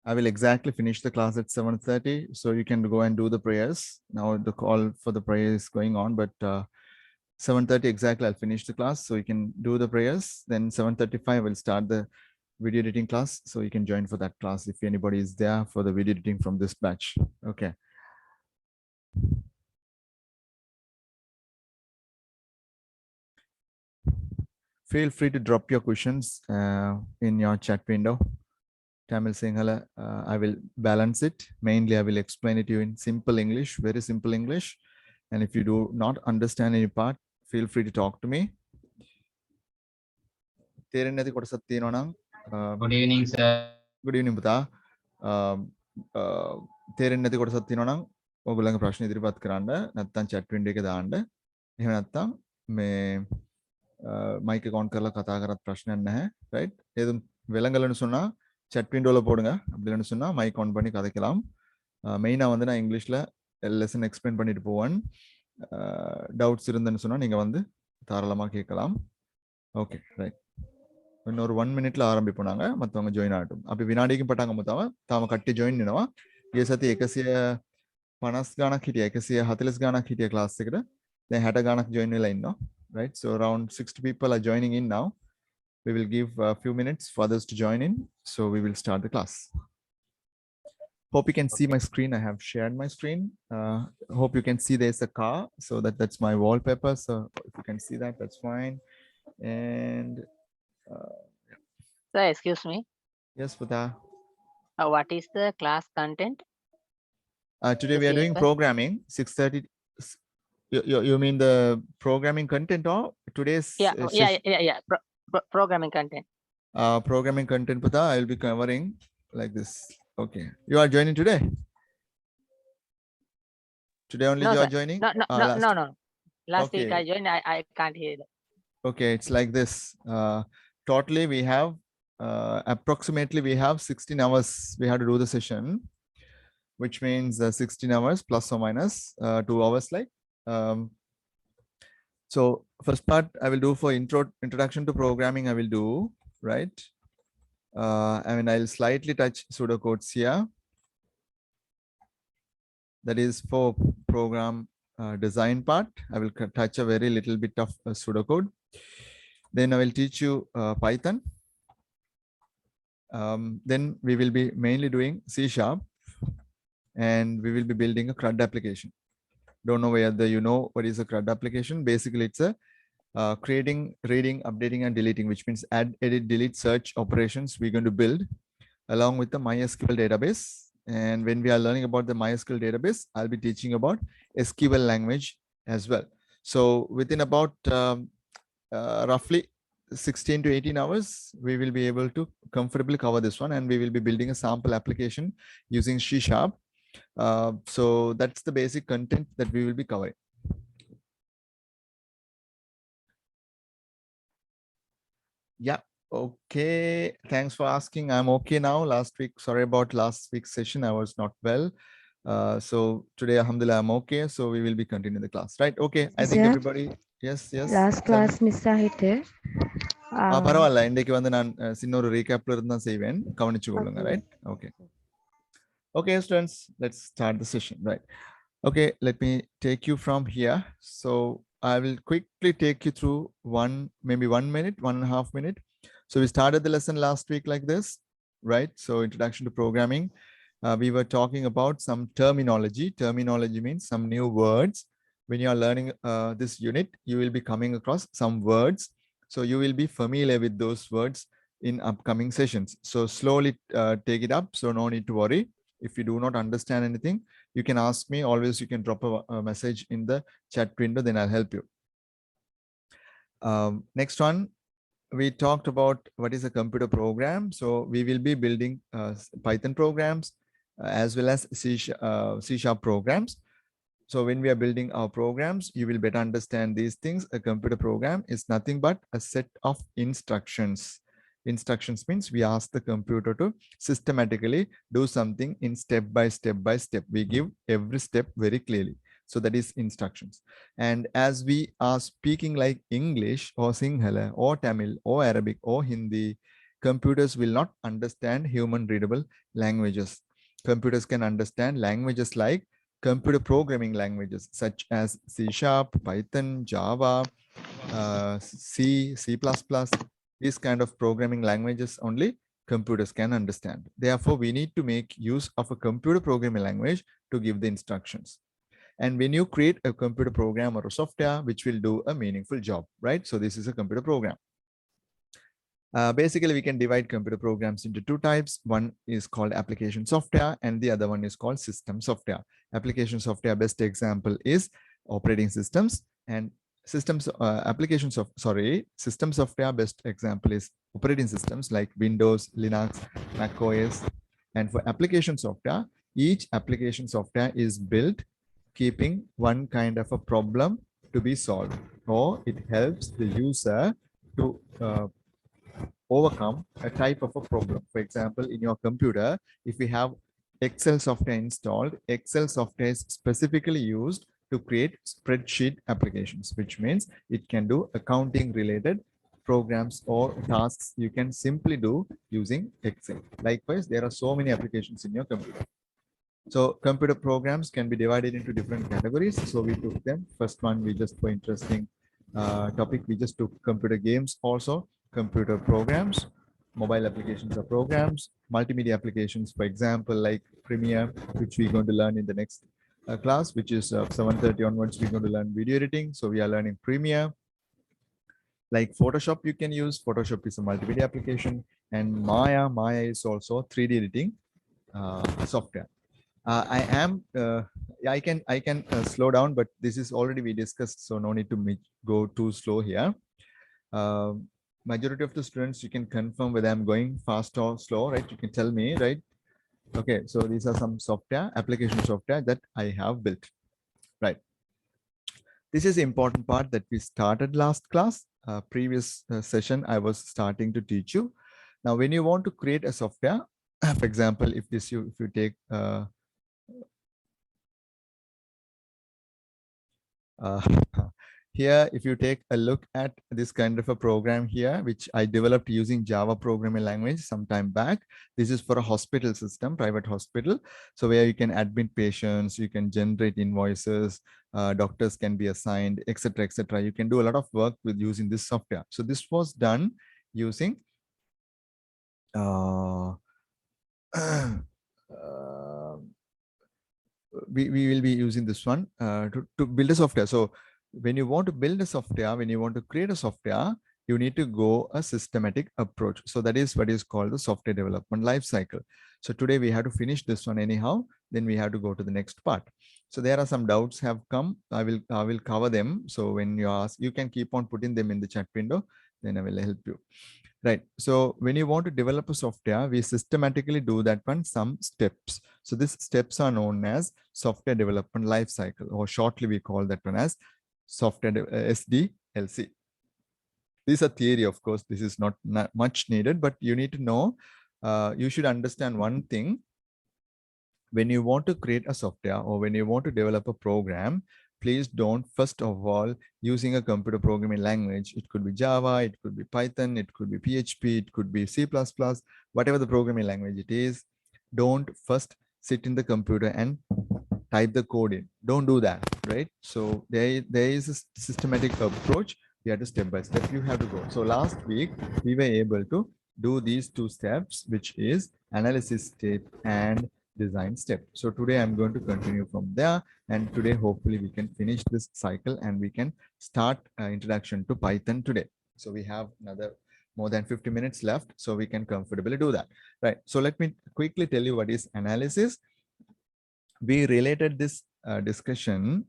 I will exactly finish the class at 7:30, so you can go and do the prayers. Now the call for the prayer is going on, but 7:30 exactly, I'll finish the class, so you can do the prayers. Then 7:35, we'll start the video editing class, so you can join for that class if anybody is there for the video editing from this batch. Okay. Feel free to drop your questions in your chat window. Tamil Sinhala, I will balance it. Mainly, I will explain it to you in simple English, very simple English. And if you do not understand any part, feel free to talk to me. Good evening, sir. Good evening, Buddha. තේරෙන්නේ නැති කොටසක් තියෙනවා නම් ඔයගොල්ලන්ගේ ප්‍රශ්න ඉදිරිපත් කරන්න නැත්නම් chat window එකේ දාන්න. එහෙම නැත්නම් මේ mic එක on කරලා කතා කරත් ප්‍රශ්නයක් නැහැ. right? எதுவும் விலங்கல்னு சொன்னா chat windowல போடுங்க. அப்படி இல்லைன்னு சொன்னா mic on பண்ணி கதைக்கலாம். மெயினா வந்து நான் இங்கிலீஷ்ல லெசன் எக்ஸ்பிளைன் பண்ணிட்டு போவேன். டவுட்ஸ் இருந்துன்னு சொன்னா நீங்க வந்து தாராளமா கேட்கலாம். Okay right. இன்னொரு 1 minute ආරම්භිපු නාங்க මතවங்க ජොයින් ආටුම්. අපි විනාඩියකින් පටන් ගමු තව. තාම කට්ටිය ජොයින් වෙනවා. ඊයේ සතියේ 150 ගාණක් හිටියා. 140 ගාණක් හිටියා ක්ලාස් එකට. දැන් 60 ගාණක් ජොයින් වෙලා ඉන්නවා. Right? So around 60 people are joining in now. We will give a few minutes for others to join in. So we will start the class. Hope you can see my screen. I have shared my screen. Hope you can see there's a car. So that's my wallpaper. So if you can see that, that's fine. And Sir, excuse me. yes, Buddha. What is the class content? Today we are doing programming. 6:30. You mean the programming content or today's? Yeah. Programming content. Programming content, Buddha. I will be covering like this. Okay. You are joining today? Today only No, you sir. are joining? No. Last Okay. week I joined. I can't hear that. Okay, it's like this. Totally we have approximately we have 16 hours we have to do the session, which means 16 hours plus or minus 2 hours like. So first part I will do for introduction to programming I will do, right? I mean I'll slightly touch pseudocodes here. That is for program design part. I will touch a very little bit of pseudocode. Then I will teach you Python. Then we will be mainly doing C#, and we will be building a CRUD application. Don't know whether you know what is a CRUD application. Basically, it's a creating, reading, updating, and deleting, which means add, edit, delete, search operations we're going to build along with the MySQL database. And when we are learning about the MySQL database, I'll be teaching about SQL language as well. So within about roughly 16 to 18 hours, we will be able to comfortably cover this one, and we will be building a sample application using C#. So that's the basic content that we will be covering. Yeah. Okay. Thanks for asking. I'm okay now. Last week, sorry about last week's session. I was not well. So today, alhamdulillah, I'm okay. So we will be continuing the class, right? Okay. I think everybody. Yes. Last class miss ஆயிட்டு. பரவாயில்ல, இன்னைக்கு வந்து நான் சின்ன ஒரு ரீகேப்ல இருந்து தான் செய்வேன், கவனிச்சுக்கொள்ளுங்க. Right? Okay. Okay, students, let's start the session, right? Okay, let me take you from here. So I will quickly take you through maybe 1 minute, 1.5 minutes. So we started the lesson last week like this, right? So introduction to programming. We were talking about some terminology. Terminology means some new words. When you are learning this unit, you will be coming across some words. So you will be familiar with those words in upcoming sessions. So slowly take it up. So no need to worry. If you do not understand anything, you can ask me. Always you can drop a message in the chat window, then I'll help you. Next one, we talked about what is a computer program. So we will be building Python programs as well as C# programs. So when we are building our programs, you will better understand these things. A computer program is nothing but a set of instructions. Instructions means we ask the computer to systematically do something in step by step. We give every step very clearly. So that is instructions. And as we are speaking like English or Sinhala or Tamil or Arabic or Hindi, computers will not understand human readable languages. Computers can understand languages like computer programming languages such as C#, Python, Java, C, C++. These kind of programming languages only computers can understand. Therefore, we need to make use of a computer programming language to give the instructions. And when you create a computer program or a software which will do a meaningful job, right? So this is a computer program. Basically, we can divide computer programs into two types. One is called application software and the other one is called system software. Application software best example is operating systems, and system software best example is operating systems like Windows, Linux, Mac OS. And for application software, each application software is built keeping one kind of a problem to be solved, or it helps the user to overcome a type of a problem. For example, in your computer, if we have Excel software installed, Excel software is specifically used to create spreadsheet applications, which means it can do accounting related programs or tasks you can simply do using Excel. Likewise, there are so many applications in your computer. So computer programs can be divided into different categories. So we took them. First one, we just for interesting topic, we just took computer games also, computer programs, mobile applications or programs, multimedia applications, for example, like Premiere, which we're going to learn in the next class, which is 7:30 onwards, we're going to learn video editing. So we are learning Premiere. Like Photoshop, you can use. Photoshop is a multimedia application, and Maya is also 3D editing software. I can slow down, but this is already we discussed, so no need to go too slow here. Majority of the students, you can confirm whether I'm going fast or slow, right? You can tell me, right? Okay, so these are some software, application software that I have built, right? This is the important part that we started last class. Previous session, I was starting to teach you. Now, when you want to create a software, for example, if you take here, if you take a look at this kind of a program here, which I developed using Java programming language some time back. This is for a hospital system, private hospital. So where you can admit patients, you can generate invoices, doctors can be assigned, etc., etc. You can do a lot of work with using this software. So this was done using we will be using this one to build a software. So when you want to build a software, when you want to create a software, you need to go a systematic approach. So that is what is called the software development life cycle. So today we have to finish this one anyhow, then we have to go to the next part. So there are some doubts have come. I will cover them. So when you ask, you can keep on putting them in the chat window, then I will help you. Right. So when you want to develop a software, we systematically do that one some steps. So these steps are known as software development life cycle, or shortly we call that one as software SDLC. These are theory, of course. This is not much needed, but you need to know. You should understand one thing. When you want to create a software or when you want to develop a program, please don't first of all using a computer programming language. It could be Java, it could be Python, it could be PHP, it could be C++, whatever the programming language it is. Don't first sit in the computer and type the code in. Don't do that, right? So there is a systematic approach. You have to step by step, you have to go. So last week we were able to do these two steps, which is analysis step and design step. So today I'm going to continue from there, and today hopefully we can finish this cycle and we can start introduction to Python today. So we have another more than 50 minutes left, so we can comfortably do that, right? So let me quickly tell you what is analysis. We related this discussion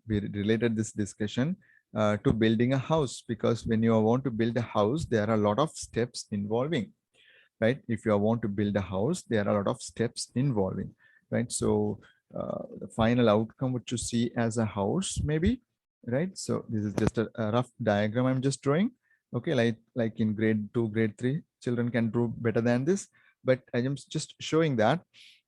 to building a house, because when you want to build a house, there are a lot of steps involving, right? If you want to build a house, there are a lot of steps involving, right? So the final outcome which you see as a house maybe, right? So this is just a rough diagram I'm just drawing. Okay, like in grade 2, grade 3, children can do better than this, but I am just showing that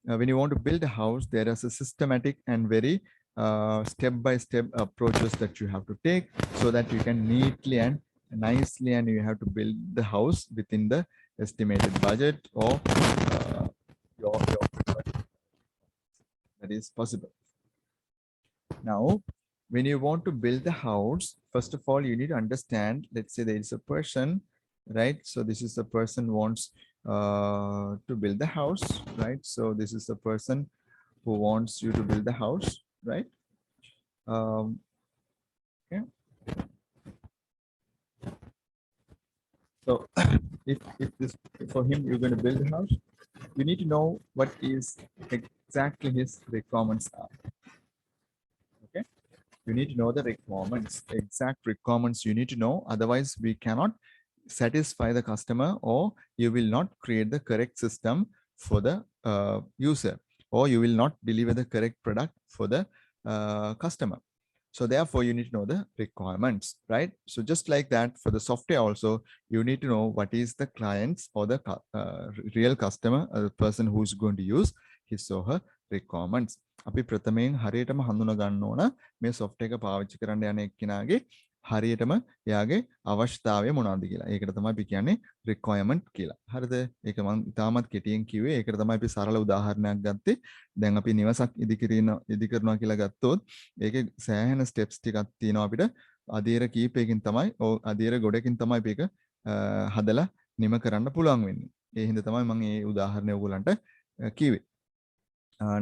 when you want to build a house, there is a systematic and very step-by-step approaches that you have to take so that you can neatly and nicely, and you have to build the house within the estimated budget or your that is possible. Now, when you want to build the house, first of all, you need to understand, let's say there is a person, right? So this is the person wants to build the house, right? So this is the person who wants you to build the house, right? Okay. So if this for him, you're going to build a house, you need to know what is exactly his requirements are. Okay. You need to know the requirements, exact requirements you need to know. Otherwise, we cannot satisfy the customer, or you will not create the correct system for the user, or you will not deliver the correct product for the customer. So therefore, you need to know the requirements, right? So just like that, for the software also, you need to know what is the client's or the real customer, the person who is going to use his or her requirements. අපි ප්‍රථමයෙන් හරියටම හඳුනා ගන්න ඕන මේ software එක පාවිච්චි කරන්න යන එක්කිනාගේ හරියටම එයාගේ අවශ්‍යතාවය මොනවද කියලා. ඒකට තමයි අපි කියන්නේ requirement කියලා. හරිද? ඒක මම ඉතාමත් කෙටියෙන් කිව්වේ. ඒකට තමයි අපි සරල උදාහරණයක් ගත්තේ. දැන් අපි නිවසක් ඉදි කරනවා කියලා ගත්තොත් ඒකේ සෑහෙන steps ටිකක් තියෙනවා අපිට. අධීර කීපයකින් තමයි අධීර ගොඩකින් තමයි අපි ඒක හදලා නිම කරන්න පුළුවන් වෙන්නේ. ඒ හින්දා තමයි මම මේ උදාහරණය ඔයගලන්ට කිව්වේ.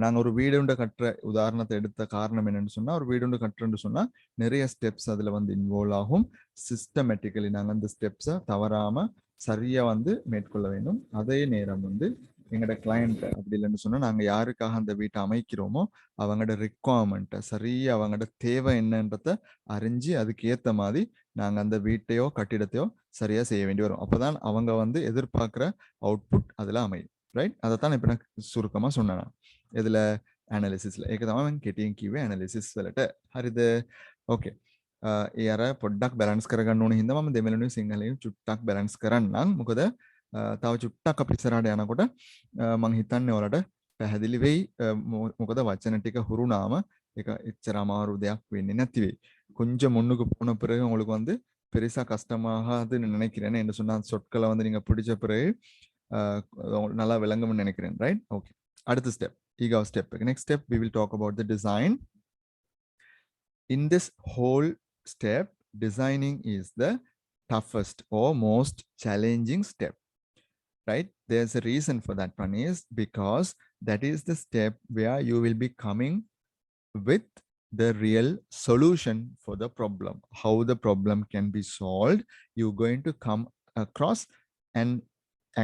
நான் ஒரு வீடுண்ட கட்டுற உதாரணத்தை எடுத்த காரணம் என்னன்னு சொன்னா, ஒரு வீடுண்ட கட்டுறேன்னு சொன்னா நிறைய ஸ்டெப்ஸ் அதுல வந்து இன்வால்வ் ஆகும். சிஸ்டமேட்டிக்கலி நாங்கள் அந்த ஸ்டெப்ஸை தவறாம சரியா வந்து மேற்கொள்ள வேண்டும். அதே நேரம் வந்து எங்களோட கிளையண்ட் அப்படி இல்லைன்னு சொன்னா, நாங்கள் யாருக்காக அந்த வீட்டை அமைக்கிறோமோ அவங்களோட ரெக்குவயர்மெண்ட்டை சரியா அவங்களோட தேவை என்னன்றதை அறிஞ்சு அதுக்கு ஏற்ற மாதிரி நாங்கள் அந்த வீட்டையோ கட்டிடத்தையோ சரியா செய்ய வேண்டி வரும். அப்போதான் அவங்க வந்து எதிர்பார்க்குற அவுட்புட் அதில் அமையும். ரைட்? அதைத்தான் இப்போ நான் சுருக்கமாக சொன்னேன். இதுல ඇනලිසිස්ල ඒක තමයි මම කෙටියෙන් කිව්වේ ඇනලිසිස් වලට. හරිද? ඕකේ. ඒ අර පොඩ්ඩක් බැලන්ස් කරගන්න ඕන හින්දා මම දෙමළනුයි සිංහලෙන් චුට්ටක් බැලන්ස් කරන්නම්. මොකද තව චුට්ටක් අපි ඉස්සරහට යනකොට මම හිතන්නේ ඔයාලට පැහැදිලි වෙයි. මොකද වචන ටික හුරුනාම ඒක එච්චර අමාරු දෙයක් වෙන්නේ නැති වෙයි. கொஞ்சம் முன்னுக்கு போன பிறகு உங்களுக்கு வந்து பெருசா கஷ்டமாகாதுன்னு நினைக்கிறேன். என்ன சொன்னா சொற்களை வந்து நீங்க பிடிச்ச பிறகு நல்லா விளங்கும்னு நினைக்கிறேன். ரைட்? ஓகே. அடுத்த step, ego step. Next step, we will talk about the design. In this whole step, designing is the toughest or most challenging step, right? There's a reason for that one, is because that is the step where you will be coming with the real solution for the problem. How the problem can be solved. You're going to come across an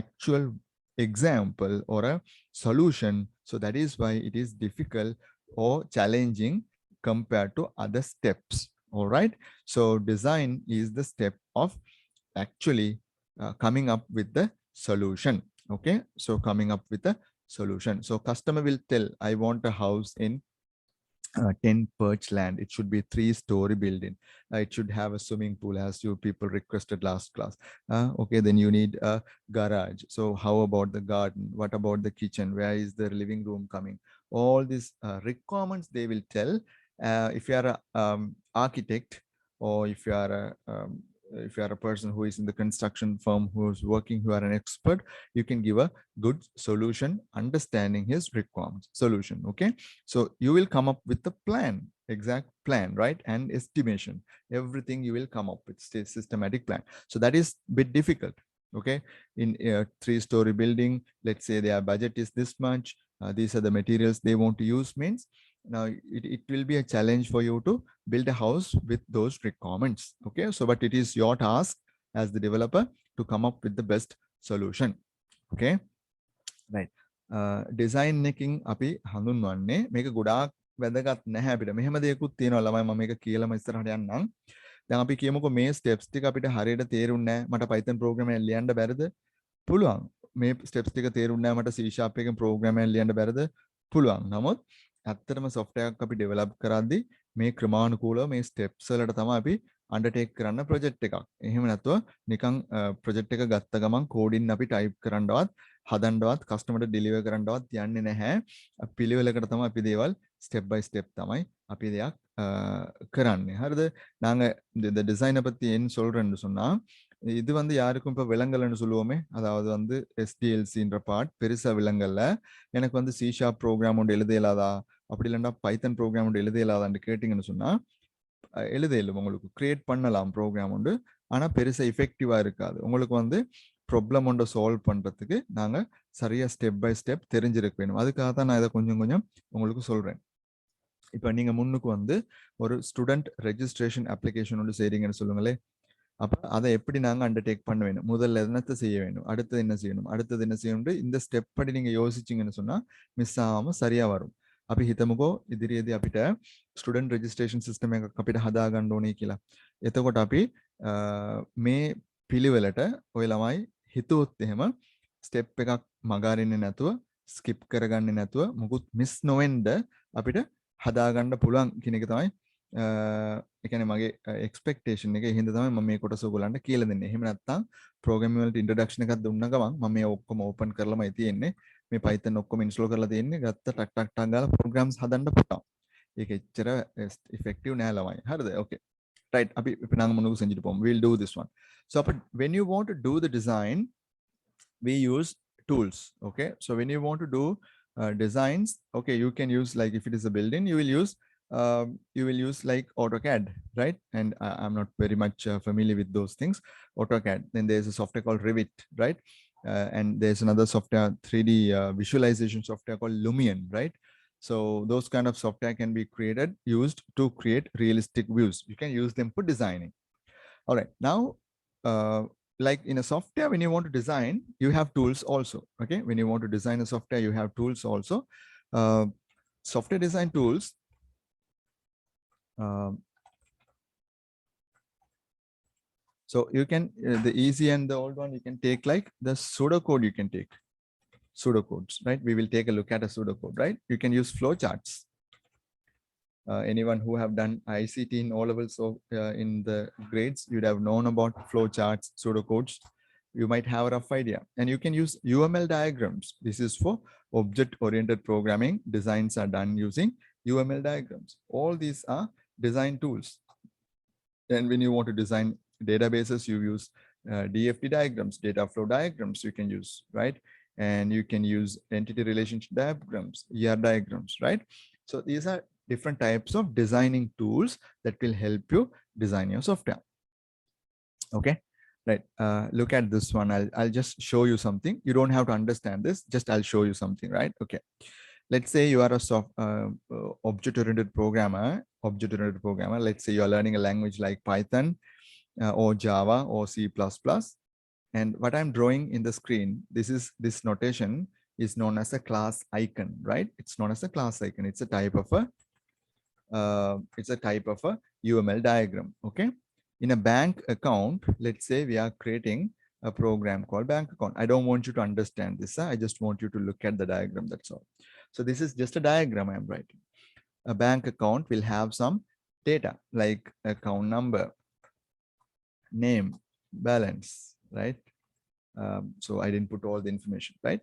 actual example or a solution. So that is why it is difficult or challenging compared to other steps. All right. So design is the step of actually coming up with the solution. Okay. So coming up with the solution. So customer will tell, I want a house in 10 perch land. It should be 3-story building. It should have a swimming pool, as you people requested last class. Okay, then you need a garage. So how about the garden? What about the kitchen? Where is the living room coming? All these requirements they will tell. If you are an architect, or if you are a person who is in the construction firm, who is working, who are an expert, you can give a good solution understanding his requirements. Solution. Okay. So you will come up with the plan, exact plan, right? And estimation. Everything you will come up with systematic plan. So that is a bit difficult. Okay. In a 3-story building, let's say their budget is this much. These are the materials they want to use, means now it will be a challenge for you to build a house with those requirements. Okay. So but it is your task as the developer to come up with the best solution. Okay. Right. Design making අපි හඳුන්වන්නේ මේක ගොඩාක් වැදගත් නැහැ අපිට. මෙහෙම දෙයක්ත් තියෙනවා ළමයි, මම මේක කියලාම ඉස්සරහට යන්නම්. දැන් අපි කියමුකෝ මේ ස්ටෙප්ස් ටික අපිට හරියට තේරුන්නේ නැහැ. මට Python program එක ලියන්න බැරිද? පුළුවන්. මේ ස්ටෙප්ස් ටික තේරුන්නේ නැහැ මට C# එකෙන් program එකක් ලියන්න බැරිද? පුළුවන්. නමුත් ඇත්තටම software එකක් අපි develop කරද්දී මේ ක්‍රමානුකූලව මේ steps වලට තමයි අපි undertake කරන්න project එකක්. එහෙම නැතුව නිකන් project එක ගත්ත ගමන් coding අපි type කරන්නවත් හදන්නවත් customer ට deliver කරන්නවත් යන්නේ නැහැ. පිළිවෙලකට තමයි අපි දේවල් step by step තමයි අපි දෙයක් කරන්නේ. හරිද? நாங்க இந்த டிசைனை பத்தி ஏன் சொல்றேன்னு சொன்னா இது வந்து யாருக்கும் இப்போ விலங்கல்னு சொல்லுவோமே, அதாவது வந்து எஸ்டிஎல்சின்ற பார்ட் பெருசா விலங்கல்ல. எனக்கு வந்து சி ஷார்ப் ப்ரோக்ராம் ஒன்று எழுத இயலாதா, அப்படி இல்லைன்னா பைத்தன் ப்ரோக்ராம் ஒன்று எழுத இயலாதான்னு கேட்டிங்கன்னு சொன்னா எழுத இயலும். உங்களுக்கு கிரியேட் பண்ணலாம் ப்ரோக்ராம் உண்டு, ஆனால் பெருசாக எஃபெக்டிவாக இருக்காது. உங்களுக்கு வந்து ப்ராப்ளம் ஒன்றை சால்வ் பண்ணுறதுக்கு நாங்கள் சரியாக ஸ்டெப் பை ஸ்டெப் தெரிஞ்சிருக்க வேணும். அதுக்காக தான் நான் இதை கொஞ்சம் கொஞ்சம் உங்களுக்கு சொல்கிறேன். இப்போ நீங்கள் முன்னுக்கு வந்து ஒரு ஸ்டூடெண்ட் ரெஜிஸ்ட்ரேஷன் அப்ளிகேஷன் ஒன்று செய்கிறீங்கன்னு சொல்லுங்களே. அப்போ அதை எப்படி நாங்கள் அண்டர்டேக் பண்ண வேணும், முதல்ல என்னத்தை செய்ய வேணும், அடுத்தது என்ன செய்யணும், அடுத்தது என்ன செய்யணும், இந்த ஸ்டெப் படி நீங்கள் யோசிச்சிங்கன்னு சொன்னால் மிஸ் ஆகாமல் சரியாக வரும். අපි හිතමුකෝ ඉදිරියේදී අපිට ස්ටුඩන්ට් රෙජිස්ට්‍රේෂන් සිස්ටම් එකක් අපිට හදා ගන්න ඕනේ කියලා. එතකොට අපි මේ පිළිවෙලට ඔය ළමයි හිතුවොත් එහෙම ස්ටෙප් එකක් මගහරින්නේ නැතුව ස්කිප් කරගන්නේ නැතුව මුකුත් මිස් නොවෙන්න අපිට හදා ගන්න පුළුවන් කියන එක තමයි ඒ කියන්නේ මගේ එක්ස්පෙක්ටේෂන් එක. ඒ හින්දා තමයි මම මේ කොටස ඔයගොල්ලන්ට කියලා දෙන්නේ. එහෙම නැත්නම් ප්‍රෝග්‍රෑමින් වලට ඉන්ට්‍රොඩක්ෂන් එකක් දුන්න ගමන් මම මේ ඔක්කොම ඕපන් කරලාමයි තියෙන්නේ. මේ Python ඔක්කොම ඉන්ස්ටෝල් කරලා තියෙන්නේ. ගත්ත ටක් ටක් ටක් ගාලා ප්‍රෝග්‍රෑම්ස් හදන්න පුළුවන්. ඒක එච්චර effective නෑ ළමයි. හරිද? Okay. Right. අපි நாங்க முன்னுக்கு செஞ்சுட்டு போவோம். We'll do this one. So when you want to do the design, we use tools. Okay. So when you want to do designs, okay, you can use, like if it is a building, you will use like AutoCAD, right? And I'm not very much familiar with those things. AutoCAD. Then there's a software called Revit, right? And there's another software, 3D visualization software called Lumion, right? So those kind of software can be used to create realistic views. You can use them for designing. All right. Now, like in a software, when you want to design, you have tools also. Okay. When you want to design a software, you have tools also. Software design tools. So you can, the easy and the old one, you can take like the pseudocode, you can take pseudocodes, right? We will take a look at a pseudocode, right? You can use flowcharts. Anyone who have done ICT in O levels, so in the grades, you'd have known about flowcharts, pseudocodes. You might have a rough idea. And you can use UML diagrams. This is for object-oriented programming. Designs are done using UML diagrams. All these are design tools. And when you want to design databases, you use DFT diagrams, data flow diagrams you can use, right? And you can use entity relationship diagrams, ER diagrams, right? So these are different types of designing tools that will help you design your software. Okay, right. Look at this one. I'll just show you something. You don't have to understand this, just I'll show you something, right? Okay. Let's say you are a object-oriented programmer. Let's say you are learning a language like Python or Java or C++. And what I'm drawing in the screen, this notation is known as a class icon, right? It's known as a class icon. It's a type of a UML diagram. Okay. In a bank account, let's say we are creating a program called bank account. I don't want you to understand this. I just want you to look at the diagram. That's all. So this is just a diagram I'm writing. A bank account will have some data like account number, name, balance, right? So I didn't put all the information, right?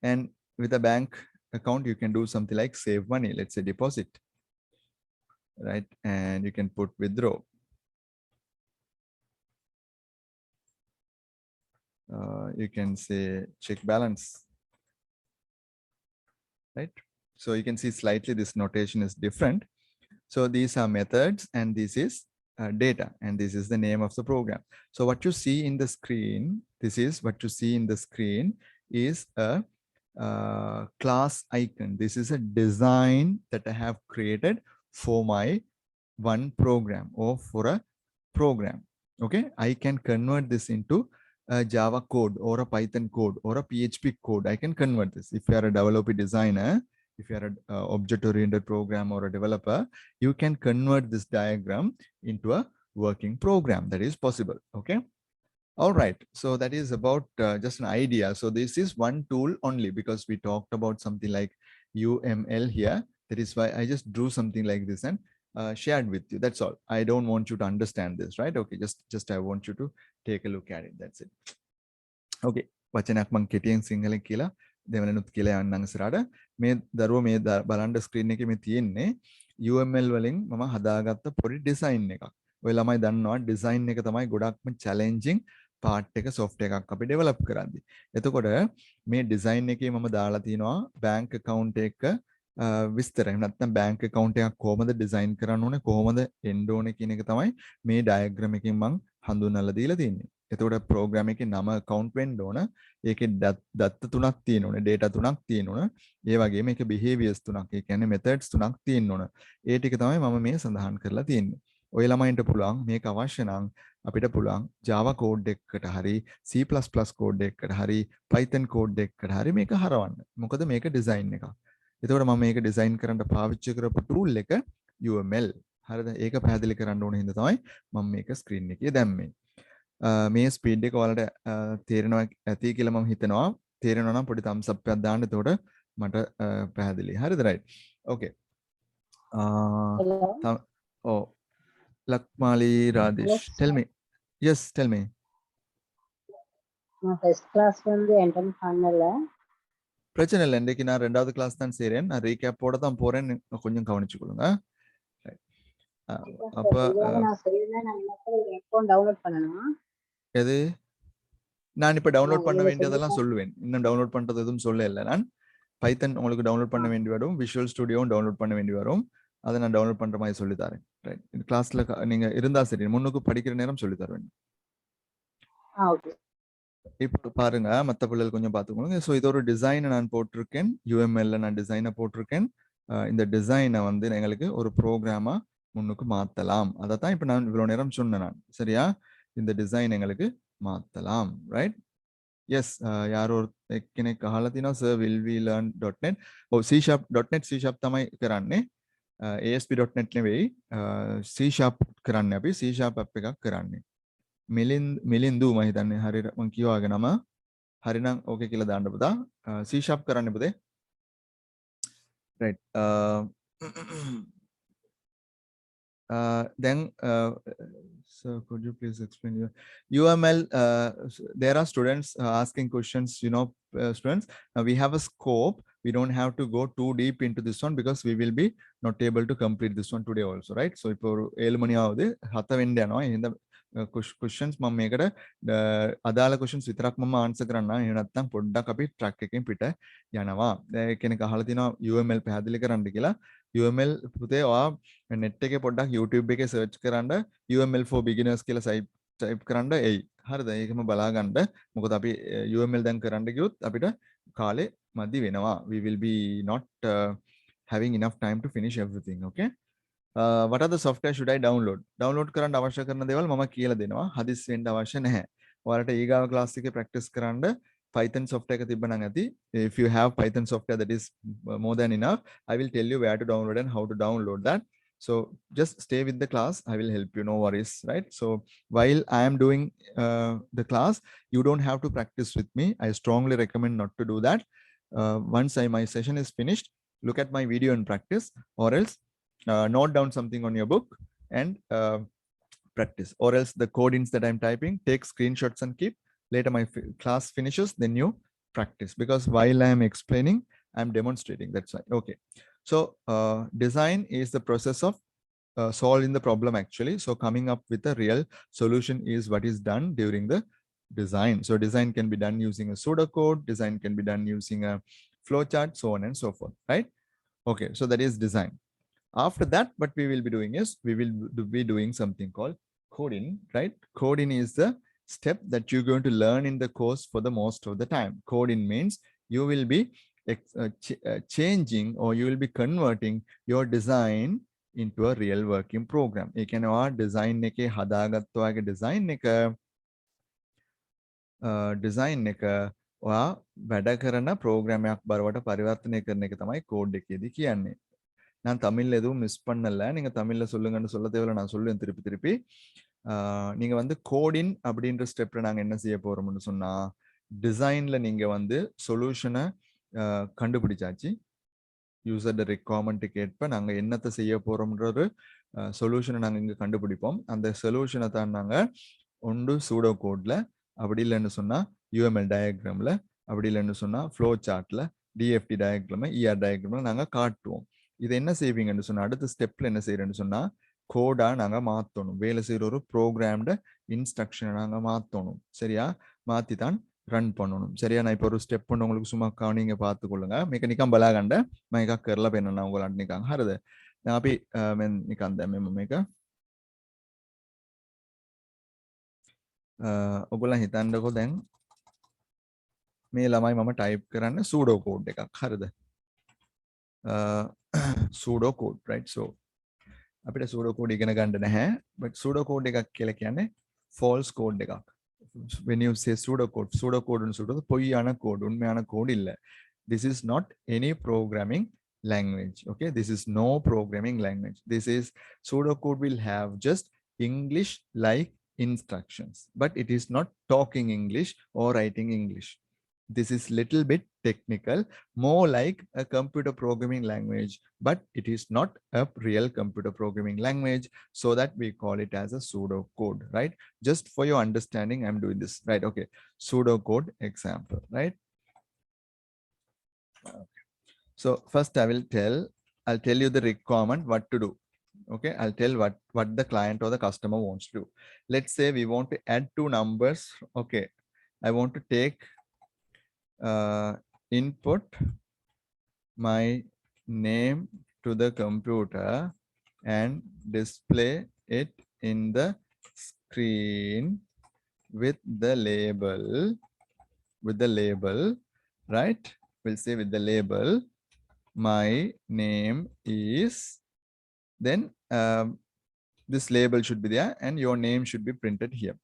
And with a bank account, you can do something like save money, let's say deposit, right? And you can put withdraw. You can say check balance, right? So you can see slightly this notation is different. So these are methods and this is data, and this is the name of the program. So what you see in the screen, is a class icon. This is a design that I have created for my one program or for a program. Okay, I can convert this into a Java code or a Python code or a PHP code. I can convert this. If you are a developer designer, if you are an object-oriented program or a developer, you can convert this diagram into a working program. That is possible. Okay. All right. So that is about just an idea. So this is one tool only because we talked about something like UML here. That is why I just drew something like this and shared with you. That's all. I don't want you to understand this, right? Okay. Just I want you to take a look at it. That's it. Okay. වචනයක් මම කෙටියෙන් සිංහලෙන් කියලා දෙවලනුත් කියලා යන්නම් ඉස්සරහට. මේ දරුවෝ මේ බලන්න ස්ක්‍රීන් එකේ මේ තියෙන්නේ UML වලින් මම හදාගත්ත පොඩි ඩිසයින් එකක්. ඔය ළමයි දන්නවා ඩිසයින් එක තමයි ගොඩක්ම චැලෙන්ජින් පාර්ට් එක software එකක් අපි ඩෙවලොප් කරන්නේ. එතකොට මේ ඩිසයින් එකේ මම දාලා තිනවා බැංක් account එක විස්තර. නැත්නම් බැංක් account එකක් කොහොමද ඩිසයින් කරන්න ඕනේ, කොහොමද එන්න ඕනේ කියන එක තමයි මේ ඩයග්‍රෑම් එකෙන් මම හඳුන්වලා දීලා තියෙන්නේ. එතකොට ප්‍රෝග්‍රෑම් එකේ නම account වෙන්න ඕන. ඒකේ දත්ත තුනක් තියෙන්න ඕනේ, data තුනක් තියෙන්න ඕන. ඒ වගේම මේකේ behaviors තුනක්, ඒ කියන්නේ methods තුනක් තියෙන්න ඕන. ඒ ටික තමයි මම මේ සඳහන් කරලා තියෙන්නේ. ඔය ළමයින්ට පුළුවන් මේක අවශ්‍ය නම් අපිට පුළුවන් Java code එකකට හරි C++ code එකකට හරි Python code එකකට හරි මේක හරවන්න. මොකද මේක ඩිසයින් එකක්. එතකොට මම මේක ඩිසයින් කරන්න පාවිච්චි කරපු tool එක UML. හරිද? ඒක පැහැදිලි කරන්න ඕන හින්දා තමයි මම මේක ස්ක්‍රීන් එකේ දැම්මේ. මේ ස්පීඩ් එක ඔයාලට තේරෙනවා ඇති කියලා මම හිතනවා. තේරෙනවා නම් පොඩි thumbs up එකක් දාන්න. එතකොට මට පැහැදිලි. හරිද? right. okay. Oh, Lakmali Radesh. Tell me. Yes, tell me. First class வந்து என்டர் பண்ணல. பிரச்சனை இல்லை. இன்றைக்கு நான் 2வது கிளாஸ் தான் செய்றேன். நான் ரீகேப்போட தான் போறேன். கொஞ்சம் கவனிச்சுக்கொள்ளுங்க. அப்ப நான் சொல்லிருந்தேன், நான் அக்கவுண்ட் டவுன்லோட் பண்ணணுமா? எது? நான் இப்ப டவுன்லோட் பண்ண வேண்டியதெல்லாம் சொல்லுவேன். இன்னும் டவுன்லோட் பண்றது எதுவும் சொல்ல இல்லை. நான் பைத்தன் உங்களுக்கு டவுன்லோட் பண்ண வேண்டி வரும், விஷுவல் ஸ்டுடியோவும் டவுன்லோட் பண்ண வேண்டி வரும். அதை நான் டவுன்லோட் பண்ற மாதிரி சொல்லி தரேன். ரைட். இந்த கிளாஸ்ல நீங்க இருந்தா சரி, முன்னுக்கு படிக்கிற நேரம் சொல்லி தருவேன். ஓகே. இப்போ பாருங்க, மற்ற பிள்ளைகள் கொஞ்சம் பார்த்துக்கோங்க. ஸோ இது ஒரு டிசைனை நான் போட்டிருக்கேன். UML நான் டிசைனை போட்டிருக்கேன். இந்த டிசைனை வந்து எங்களுக்கு ஒரு ப்ரோக்ராமா முன்னுக்கு மாத்தலாம். அதை தான் இப்போ நான் இவ்வளோ நேரம் சொன்னேன் நான். சரியா? இந்த டிசைன் எங்களுக்கு மாத்தலாம். ரைட்? Yes, यारो එකෙනෙක් අහලා තිනවා sir will we learn .net. ඔව් C#.net C# තමයි කරන්නේ. ASP.net නෙවෙයි. C# කරන්නේ අපි C# app එකක් කරන්නේ. මිලින්දු මම හිතන්නේ හරියට මම කියවාගේ නම හරිනම් ඕකේ කියලා දාන්න පුතා. C# කරන්නේ පුතේ. right. Then so could you please explain your UML? There are students asking questions, students. We have a scope. We don't have to go too deep into this one because we will be not able to complete this one today also, right? So இப்போ 7 மணி ஆகுது. 7 වෙනිදා යනවා. இந்த questions මම මේකට අදාළ questions විතරක් මම answer කරන්න. එහෙම නැත්නම් පොඩ්ඩක් අපි track එකෙන් පිට යනවා. කෙනෙක් අහලා තිනවා UML පැහැදිලි කරන්න කියලා. UML පුතේ ඔයා net එකේ පොඩ්ඩක් YouTube එකේ search කරන්න UML for beginners කියලා type කරන්න එයි. හරිද? ඒකම බලා ගන්න. මොකද අපි UML දැන් කරන්න ගියොත් අපිට කාලේ මදි වෙනවා. We will be not having enough time to finish everything. Okay? What are the software should I download? Download කරන්න අවශ්‍ය කරන දේවල් මම කියලා දෙනවා. හදිස්සි වෙන්න අවශ්‍ය නැහැ. ඔයාලට ඊගාව ක්ලාස් එකේ practice කරන්න Python software එක තිබ්බනම් ඇති. If you have Python software, that is more than enough. I will tell you where to download and how to download that. So just stay with the class. I will help you. No worries, right? So while I am doing the class, you don't have to practice with me. I strongly recommend not to do that. Once my session is finished, look at my video and practice, or else note down something on your book and practice, or else the codings that I'm typing, take screenshots and keep. Later my class finishes, then you practice, because while I am explaining, I'm demonstrating. That's why. Okay. So design is the process of solving the problem actually. So coming up with a real solution is what is done during the design. So design can be done using a pseudocode. Design can be done using a flowchart, so on and so forth, right? Okay. So that is design. After that, what we will be doing is we will be doing something called coding, right? Coding is the step that you're going to learn in the course for the most of the time. Coding means you will be changing, or you will be converting your design into a real working program. ඒ කියන්නේ ඔයා design එකේ හදාගත්ත ඔයාගේ design එක ඔයා වැඩ කරන program එකක් බවට පරිවර්තනය කරන එක තමයි code එකේදී කියන්නේ. நான் தமிழ்ல எதுவும் மிஸ் பண்ணல. நீங்க தமிழ்ல சொல்லுங்கன்னு சொல்ல தேவையில்ல, நான் சொல்லுவேன் திருப்பி. நீங்க வந்து கோடின் அப்படின்ற ஸ்டெப்ல நாங்க என்ன செய்ய போறோம்னு சொன்னா, டிசைன்ல நீங்க வந்து சொல்யூஷனை கண்டுபிடிச்சாச்சு. யூசர் ரெக்வயர்மெண்ட்டுக்கு ஏற்ப நாங்க என்னத்தை செய்ய போறோம்ன்ற ஒரு சொல்யூஷனை நாங்க இங்க கண்டுபிடிப்போம். அந்த சொல்யூஷனை தான் நாங்க ஒன்று சூடோ கோட்ல, அப்படி இல்லைன்னு சொன்னா UML டயக்ராம்ல, அப்படி இல்லைன்னு சொன்னா ஃப்ளோ சார்ட்ல, DFT டயக்ராம், ER டயக்ராம்ல நாங்க காட்டுவோம். இது என்ன செய்வீங்கன்னு சொன்னா அடுத்த ஸ்டெப்ல என்ன செய்யறேன்னு சொன்னா கோடா நாங்க மாத்தணும். வேலை செய்யற ஒரு ப்ரோக்ராம்ட இன்ஸ்ட்ரக்ஷனை நாங்க மாத்தணும். சரியா? மாத்தி தான் රන් பண்ணணும். சரியா? நான் இப்போ ஒரு ස්ටෙප් ඔන්න உங்களுக்கு சும்மா කවනින්ග පාත්තුකොල්ලඟ මේක නිකන් බලාගන්න මම එකක් කරලා පෙන්නන්න ඔයගොල්ලන්ට නිකන්. හරිද? දැන් අපි මෙන් නිකන් දැන් මෙම මේක ඔයගොල්ලන් හිතන්නකෝ දැන් මේ ළමයි මම ටයිප් කරන්න සූඩෝ කෝඩ් එකක්. හරිද? Sudo code right? So අපිට සූඩෝ කෝඩ් ඉගෙන ගන්න නැහැ. but සූඩෝ කෝඩ් එකක් කියලා කියන්නේ false code එකක්. when you say pseudocode னு சொல்றது பொய்யான கோட், உண்மையான கோட் இல்ல. This is not any programming language. Okay, this is no programming language. This is pseudocode will have just English like instructions, but it is not talking English or writing English. This is little bit technical, more like a computer programming language, but it is not a real computer programming language, so that we call it as a pseudocode, right? Just for your understanding, I'm doing this, right? Okay, pseudocode example, right? Okay. So first I'll tell you the requirement, what to do. Okay, I'll tell what the client or the customer wants to do. Let's say we want to add two numbers. Okay, I want to take input my name to the computer and display it in the screen with the label, right? We'll say with the label my name is, then this label should be there and your name should be printed here.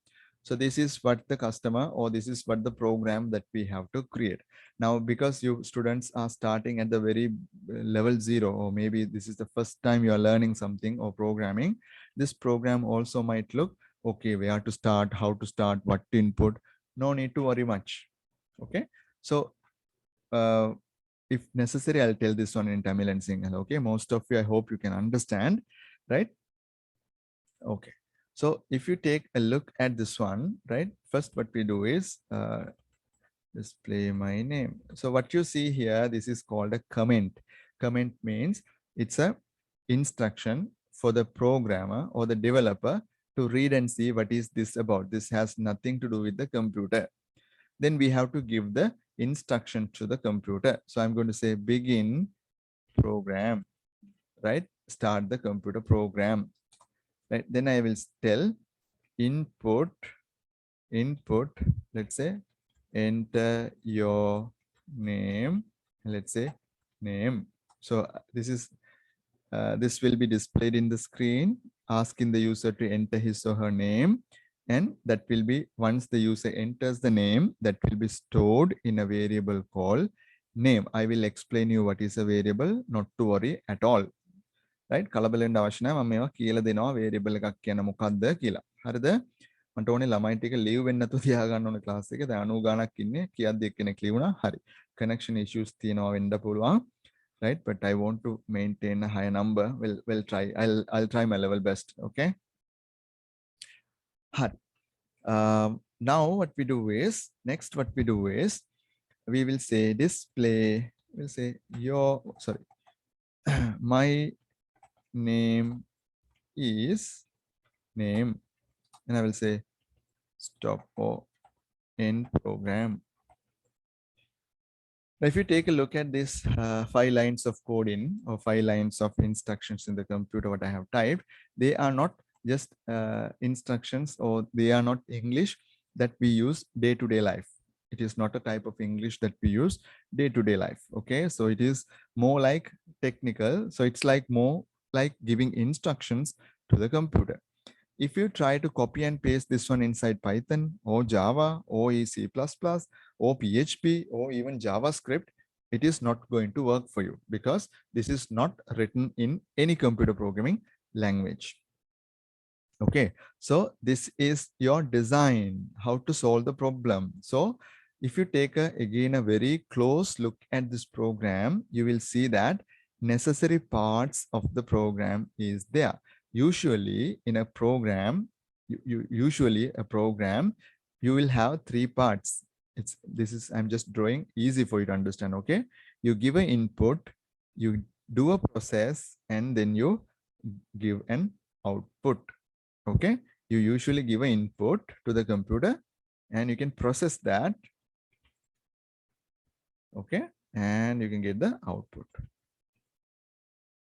So this is what the customer, or this is what the program that we have to create. Now, because you students are starting at the very level 0, or maybe this is the first time you are learning something or programming, this program also might look, okay, where to start, how to start, what to input. No need to worry much. Okay. So if necessary, I'll tell this one in Tamil and Sinhala. Okay. Most of you, I hope you can understand, right? Okay. So if you take a look at this one, right, first what we do is display my name. So what you see here, this is called a comment. Comment means it's a instruction for the programmer or the developer to read and see what is this about. This has nothing to do with the computer. Then we have to give the instruction to the computer. So I'm going to say begin program, right? Start the computer program. Right, then I will tell input, let's say enter your name, let's say name. So this will be displayed in the screen, asking the user to enter his or her name, and that will be, once the user enters the name, that will be stored in a variable called name. I will explain you what is a variable, not to worry at all. right? කලබලෙන්න අවශ්‍ය නැහැ. මම මේවා කියලා දෙනවා variable එකක් කියන මොකක්ද කියලා. හරිද? මට ඕනේ ළමයි ටික leave වෙන්න නැතුව තියාගන්න ඕනේ class එකේ. දැන් 90 ගාණක් ඉන්නේ. කියද්දි එක්කෙනෙක් leave වුණා. හරි. Connection issues තියෙනවා වෙන්න පුළුවන්. Right? But I want to maintain a higher number. We'll try. I'll try my level best. Okay? හරි. Now what we do is, we will say display, we'll say my name is name, and I will say stop or end program. Now, if you take a look at this 5 lines of coding or 5 lines of instructions in the computer, what I have typed, they are not just instructions, or they are not English that we use day-to-day life. It is not a type of English that we use day-to-day life. Okay, so it is more like technical. So it's like more like giving instructions to the computer. If you try to copy and paste this one inside Python or Java or C++ or PHP or even JavaScript, it is not going to work for you, because this is not written in any computer programming language. Okay, so this is your design, how to solve the problem. So if you take again a very close look at this program, you will see that necessary parts of the program is there. Usually in a program, you will have 3 parts. I'm just drawing easy for you to understand. Okay, you give an input, you do a process and then you give an output. Okay, you usually give an input to the computer and you can process that. Okay, and you can get the output.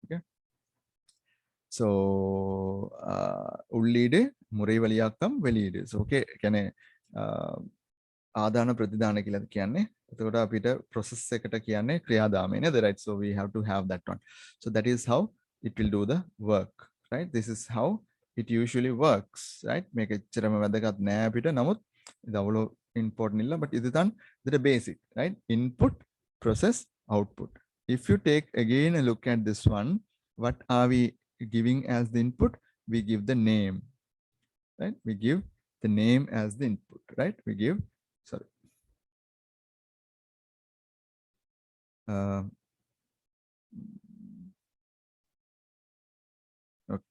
Okay, so உள்ளீடு முறைவழியாக்கம் வெளியீடு. So okay, කියන්නේ ආදාන ප්‍රතිදාන කියලා කියන්නේ. එතකොට අපිට process එකට කියන්නේ ක්‍රියාදාමය නේද, right? So we have to have that one. So that is how it will do the work, right? This is how it usually works, right? මේක එච්චරම වැදගත් නෑ අපිට. නමුත් இது அவ்வளோ important இல்ல, but இதுதான் the basic, right? Input, process, output. If you take again a look at this one, what are we giving as the input? We give the name, right? We give the name as the input, right? We give, sorry. Okay.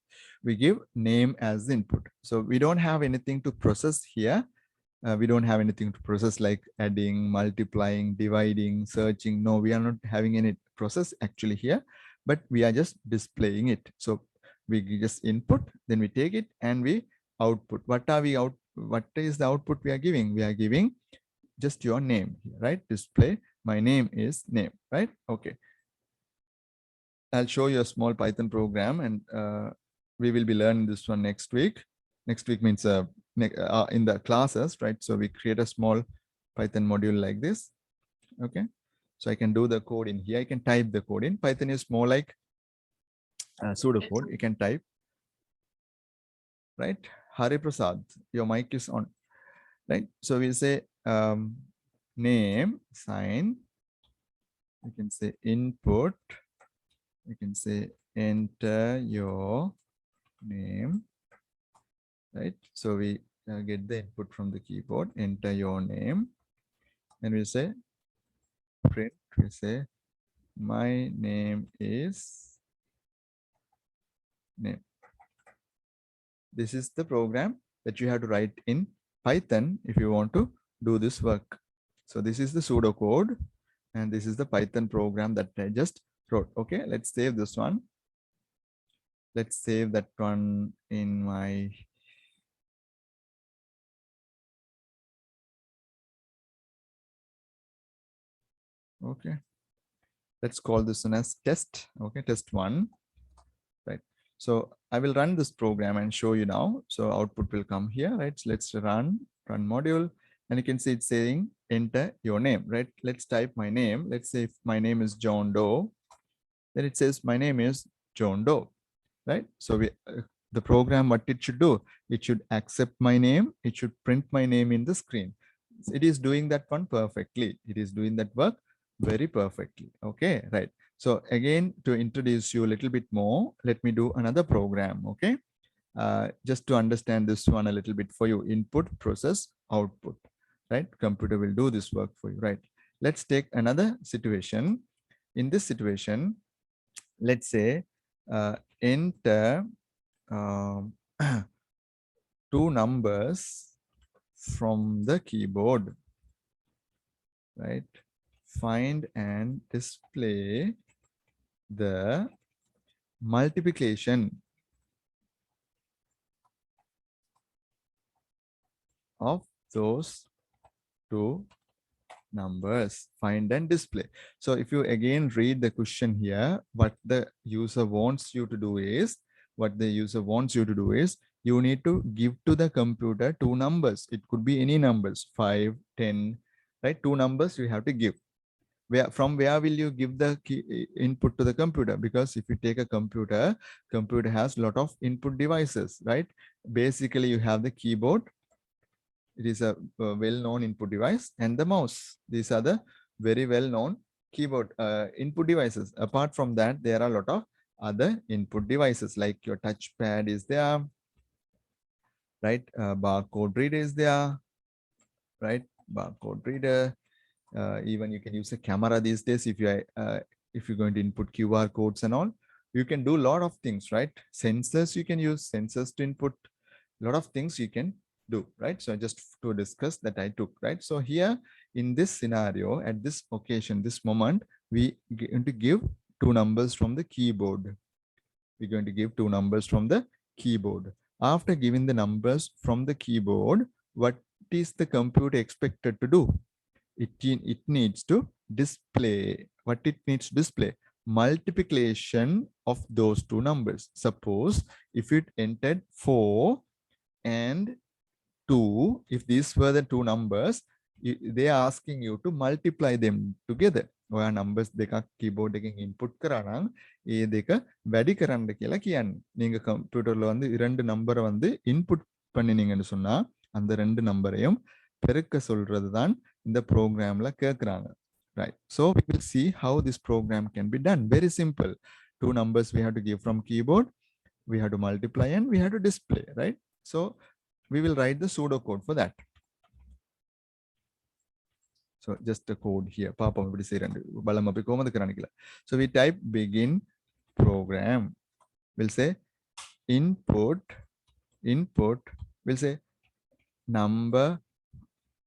We give name as the input. So we don't have anything to process here. We don't have anything to process like adding, multiplying, dividing, searching. No, we are not having any process actually here, but we are just displaying it. So we just input, then we take it and we output. What is the output we are giving? We are giving just your name, right? Display my name is name, right? Okay. I'll show you a small Python program and we will be learning this one next week. Next week means in the classes, right? So we create a small Python module like this. Okay. So I can do the code in here. I can type the code in. Python is more like pseudocode. You can type, right? Hari Prasad, your mic is on, right? So we say name, sign. You can say input. You can say enter your name, right? So we get the input from the keyboard, enter your name, and we say print. We say my name is name. This is the program that you have to write in Python if you want to do this work. So this is the pseudocode and this is the Python program that I just wrote. Okay, let's save this one. Let's save that one in my okay. Let's call this one as test. Okay, test one, right? So I will run this program and show you now. So output will come here, right? So let's run module, and you can see it's saying enter your name, right? Let's type my name. Let's say if my name is John Doe, then it says my name is John Doe, right? So we the program, what it should do, it should accept my name, it should print my name in the screen. It is doing that one perfectly. It is doing that work very perfectly. Okay, right? So again, to introduce you a little bit more, let me do another program. Okay, just to understand this one a little bit for you. Input, process, output, right? Computer will do this work for you, right? Let's take another situation. In this situation, let's say enter two numbers from the keyboard, right? Find and display the multiplication of those two numbers. Find and display. So if you again read the question here, what the user wants you to do is, you need to give to the computer two numbers. It could be any numbers, 5, 10, right? Two numbers you have to give. From where will you give the input to the computer? Because if you take a computer has a lot of input devices, right? Basically you have the keyboard. It is a well-known input device, and the mouse. These are the very well-known keyboard input devices. Apart from that, there are a lot of other input devices, like your touchpad is there, right? Barcode reader is there, right? Barcode reader. Even you can use a camera these days if you're going to input QR codes and all. You can do a lot of things, right? Sensors, you can use sensors to input a lot of things you can do, right? So just to discuss that I took, right? So here in this scenario, at this occasion, this moment, we going to give two numbers from the keyboard. We're going to give two numbers from the keyboard. After giving the numbers from the keyboard, what is the computer expected to do? It needs to display. What it needs to display? Multiplication of those two numbers. Suppose if it entered 4 and 2, if these were the two numbers, they are asking you to multiply them together. ඔයා numbers දෙකක් keyboard එකෙන් input කරා නම් ඒ දෙක වැඩි කරන්න කියලා කියන්නේ. நீங்க கம்ப்யூட்டர்ல வந்து இரண்டு நம்பரை வந்து input பண்ணினீங்கன்னு சொன்னா அந்த ரெண்டு நம்பரையும் பெருக்க சொல்றது தான் இந்த ப்ரோக்ராம்ல கேக்குறாங்க. Right. So we will see how this program can be done. Very simple. Two numbers we have to give from keyboard, we have to multiply and we have to display, right? So we will write the pseudo code for that. So just the code here. So we type begin program. We'll say input. We'll say number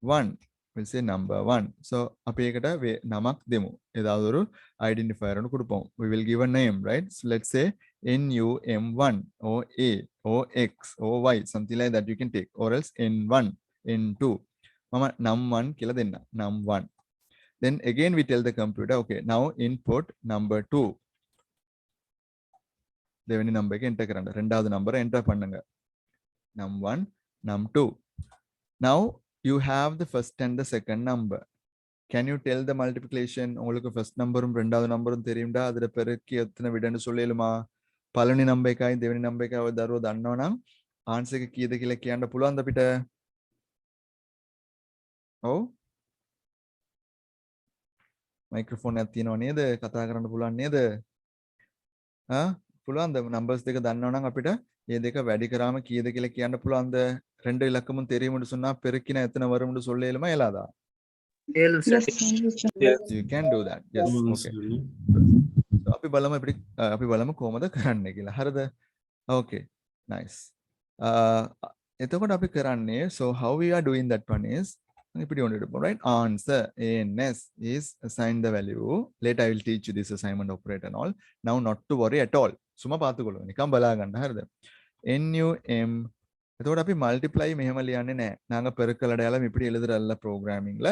1. We'll say number 1. So apekata we namak demo. Edadoru identifier anu kudupom. We will give a name, right? So let's say NUM1 or A or X or Y, something like that you can take, or else N1, N2. Mama num1 kila denna, num1. Then again we tell the computer, okay, now input number 2. Devani number ku enter karanga. Rendavathu number enter pannunga. Num1, num2. Now you have the first and the second number. Can you tell the multiplication? உங்களுக்கு first numberum ரெண்டாவது numberum தெரியும்டா அதுல பெருக்கி எத்தனை விடன்னு சொல்லலுமா? පළවෙනි number එකයි දෙවෙනි number එකයි ඔය දරුවෝ දන්නවනම් answer එක කීයද කියලා කියන්න පුළුවන්ද අපිට? ඔව්. මයික්‍රොෆෝන් එකක් තියෙනව නේද? කතා කරන්න පුළුවන් නේද? පුළුවන්ද? numbers දෙක දන්නවනම් අපිට මේ දෙක වැඩි කරාම කීයද කියලා කියන්න පුළුවන්ද? ரெண்டு இலக்கமும் தெரியும்னு சொன்னா பெருக்கினா எத்தனை வரும்னு சொல்லலுமா இயலாதா? Yes, You can do that. Yes. Okay. So අපි බලමු කොහොමද කරන්න කියලා. හරිද? Okay. Nice. එතකොට අපි කරන්නේ, so how we are doing that one is இப்படி ஒன்று எடுப்போம், right? Answer ANS is assign the value. Later I will teach you this assignment operator and all. Now not to worry at all. சும்மா பார்த்துக்கொள்ளுங்க. නිකන් බලා ගන්න. හරිද? NUM. එතකොට අපි multiply මෙහෙම ලියන්නේ නැහැ. நாங்க பெருக்கல் அடையாளம் இப்படி எழுதுறல்ல ப்ரோக்ராமிங்ல.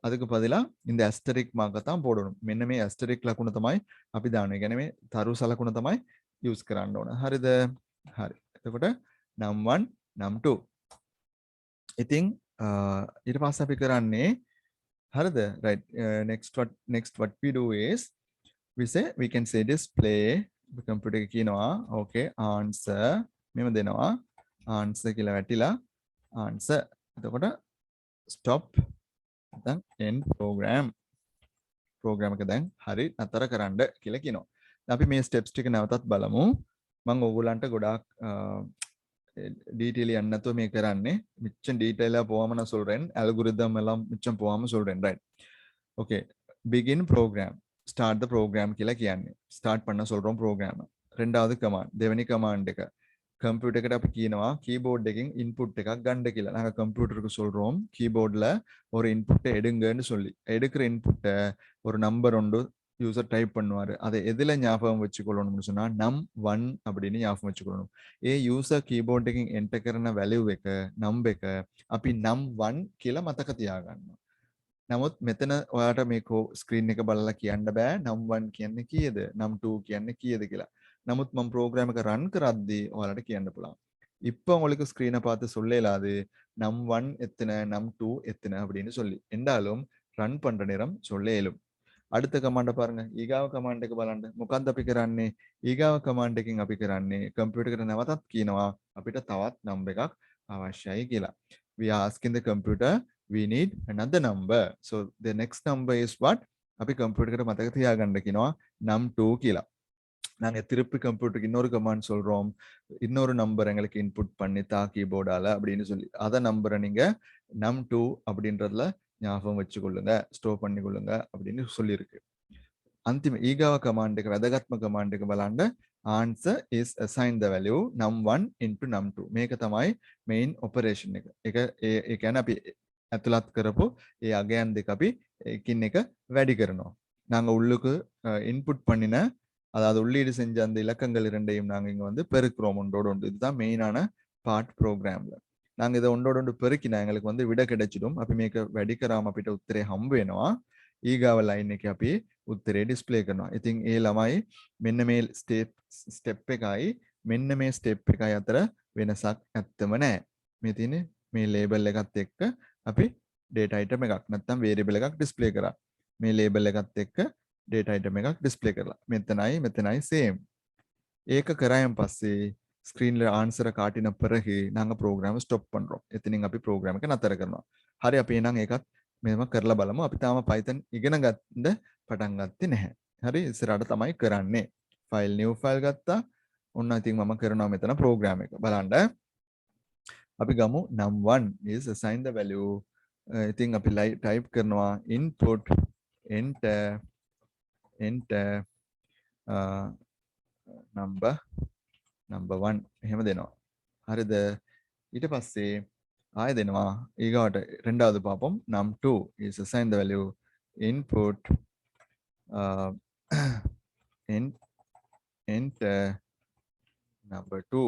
அதுக்கு பதிலா இந்த asterisk mark தான் போடணும். මෙන්න මේ asterisk ලකුණ තමයි අපි දාන්නේ. කියන්නේ මේ තරු සලකුණ තමයි use කරන්න ඕන. හරිද? හරි. එතකොට num1 num2. ඉතින් ඊට පස්සේ අපි කරන්නේ හරිද? Right. Next what we do is we can say display computer එකේ කියනවා okay answer මෙහෙම දෙනවා answer කියලා වැටිලා answer. එතකොට stop then end program එක දැන් හරි නතර කරන්න කියලා කියනවා. අපි මේ steps ටික නැවතත් බලමු. මම ඕගොල්ලන්ට ගොඩාක් டீட்டெயில் என்னத்தோ මේ කරන්නේ மிச்சம் டீட்டெயிலா போகாம நான் சொல்றேன். அல்காரிதம் எல்லாம் மிச்சம் போகாம சொல்றேன். Right. Okay. begin program. start the program කියලා කියන්නේ. start பண்ண சொல்றோம் program. ரெண்டாவது command. දෙවෙනි command එක கம்ப்யூட்டர் கிட்ட அப்ப கீனவா கீபோர்ட் එකෙන් இன்புட் එකක් ගන්න කියලා. நாங்க கம்ப்யூட்டருக்கு சொல்றோம் கீபோர்ட்ல ஒரு இன்புட் எடுங்கன்னு சொல்லி. எடுக்கிற இன்புட் ஒரு நம்பர் உண்டு யூசர் டைப் பண்ணுவாரு. அதை எதுல ஞாபகம் வச்சுக்கொள்ளணும்னு சொன்னா num1 அப்படின்னு ஞாபகம் வச்சுக்கொள்ளணும். யூசர் කීබෝඩ් එකෙන් එන්ටර් කරන වැලියු එක number එක අපි num1 කියලා මතක තියාගන්නවා. නමුත් මෙතන ඔයාලට මේක ස්ක්‍රීන් එක බලලා කියන්න බෑ num1 කියන්නේ කීයද num2 කියන්නේ කීයද කියලා. නමුත් මම ප්‍රෝග්‍රෑම් එක රන් කරද්දී ඔයාලට කියන්න පුළුවන්. இப்போ உங்களுக்கு ஸ்க்ரீனை பார்த்து சொல்லலாது num1 எத்தனை num2 எத்தனை அப்படின்னு சொல்லி. என்றாலும் ரன் பண்ற நேரம் சொல்ல இயலும். அடுத்த கமாண்ட பாருங்க. ඊගාව කමාන්ඩ් එක බලන්න. මොකක්ද අපි කරන්නේ? ඊගාව කමාන්ඩ් එකෙන් අපි කරන්නේ කම්පියුටර් එකට නැවතත් කියනවා අපිට තවත් නම්බර් එකක් අවශ්‍යයි කියලා. We are asking the computer we need another number. So the next number is what? අපි කම්පියුටර් එකට මතක තියාගන්න කියනවා num2 කියලා. நாங்க திருப்பி கம்ப்யூட்டருக்கு இன்னொரு கமாண்ட் சொல்றோம். இன்னொரு நம்பர் எங்களுக்கு இன்புட் பண்ணி தா கீபோர்டால அப்படின்னு சொல்லி அத நம்பரை நீங்க num2 அப்படின்றதுல ஞாபகம் வச்சுக்கொள்ளுங்க, ஸ்டோர் பண்ணிக்கொள்ளுங்க அப்படின்னு சொல்லியிருக்கு. අන්තිම ඊගාව කමාන්ඩ් එක වැදගත්ම කමාන්ඩ් එක බලන්න. answer is assign the value num1 into num2. මේක තමයි main operation එක. ඒ කියන්නේ අපි ඇතුළත් කරපු ඒ අගයන් දෙක අපි එකින් එක වැඩි කරනවා. நாங்க உள்ளுக்கு இன்புட் பண்ணின அதாவது உள்ளீடு செஞ்ச அந்த இலக்கங்கள் இரண்டையும் நாங்க இங்க வந்து பெருக்கிறோம் ஒன்றோடு ஒன்று. இதுதான் மெயினான பார்ட் ப்ரோக்ராம்ல. நாங்க இதை ஒன்றோடு ஒன்று பெருக்கினா எங்களுக்கு வந்து விட கிடைச்சிடும். අපි මේක වැඩි කරාම අපිට උත්තරේ හම්බ වෙනවා. ඊගාව ලයින් එකේ අපි උත්තරේ ඩිස්ප්ලේ කරනවා. ඉතින් ඒ ළමයි මෙන්න මේ ස්ටෙප් එකයි මෙන්න මේ ස්ටෙප් එකයි අතර වෙනසක් ඇත්තම නැහැ. මේ තියෙන්නේ මේ ලේබල් එකත් එක්ක අපි data item එකක් නැත්නම් variable එකක් display කරා. මේ label එකත් එක්ක data item එකක් display කරලා. මෙතනයි same. ඒක කරායන් පස්සේ screen ல answer காட்டின பிறகு நாங்க program stop பண்றோம். එතනින් අපි program එක නතර කරනවා. හරි අපි එහෙනම් ඒකත් මෙහෙම කරලා බලමු. අපි තාම Python ඉගෙන ගන්න පටන් ගත්තේ නැහැ. හරි ඉස්සරහට තමයි කරන්නේ. file new file ගත්තා. ඔන්න ඉතින් මම කරනවා මෙතන program එක. බලන්න. අපි ගමු num1 is assign the value. ඉතින් අපි type කරනවා input enter number 1 එහෙම දෙනවා. හරිද? ඊට පස්සේ ආයෙ දෙනවා. ඊගාට ரெண்டாவது பாப்போம். num2 is assign the value input enter number 2.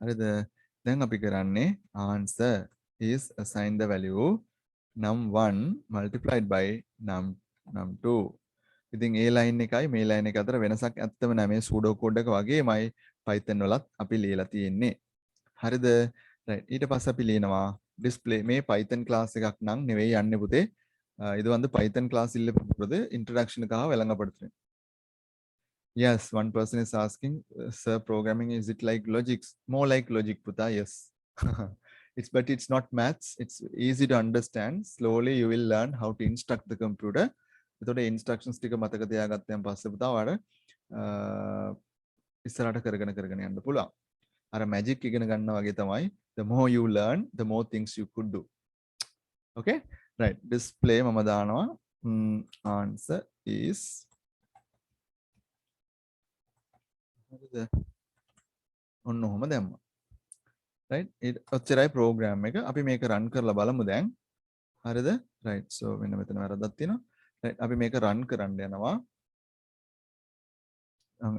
හරිද? දැන් අපි කරන්නේ answer is assign the value num1 multiplied by num2. ඉතින් ඒ ලයින් එකයි මේ ලයින් එක අතර වෙනසක් ඇත්තම නැහැ. මේ සූඩෝ කෝඩ් එක වගේමයි Python වලත් අපි ලියලා තියෙන්නේ. හරිද? right. ඊට පස්සේ අපි ලියනවා display මේ Python class එකක් නම් නෙවෙයි යන්නේ පුතේ. இது வந்து Python class இல்ல போறது introduction-க்காக விளங்கப்படுத்துறேன். Yes, one person is asking, sir, programming is it like logics? More like logic, Puta. Yes. But it's not maths. It's easy to understand. Slowly you will learn how to instruct the computer. එතකොට instructions ටික මතක තියාගත්තයන් පස්සේ පුතා ඔයාලට ඉස්සරහට කරගෙන යන්න පුළුවන්. අර magic ඉගෙන ගන්නවා වගේ තමයි. The more you learn, the more things you could do. Okay? Right. Display මම දානවා. Answer is ඔන්න ඔහොම දැම්මා. right? ඔච්චරයි program එක. අපි මේක run කරලා බලමු දැන්. හරිද? right. so මෙන්න මෙතන වැරද්දක් තියෙනවා. right. අපි මේක run කරන්න යනවා.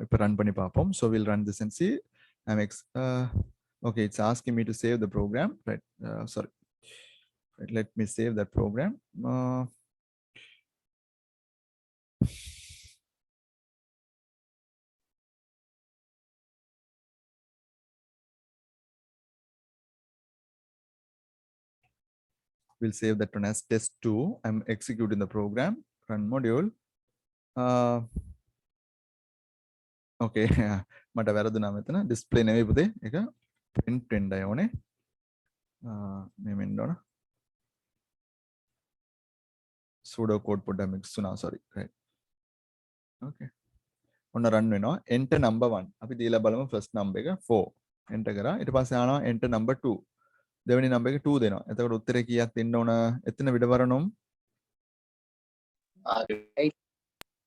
இப்ப run பண்ணி பார்ப்போம். So we'll run this and see. Okay, it's asking me to save the program. Right. Sorry. Right, let me save that program. We'll save that one as test2. I'm executing the program. Run module. Okay. මට වැරදුනා මෙතන display නෙවෙයි පුතේ. ඒක print වෙන්නයි ඕනේ. මේ මෙන්න ඕන. pseudo code පොඩ්ඩක් mix වුණා. sorry. right. Okay. ඔන්න run වෙනවා. enter number 1. අපි දීලා බලමු first number එක 4. enter කරා. ඊට පස්සේ ආනවා enter number 2. දෙවෙනි number එක 2 දෙනවා. එතකොට උත්තරේ කීයක් දෙන්න ඕන? එතන විඩවරණම්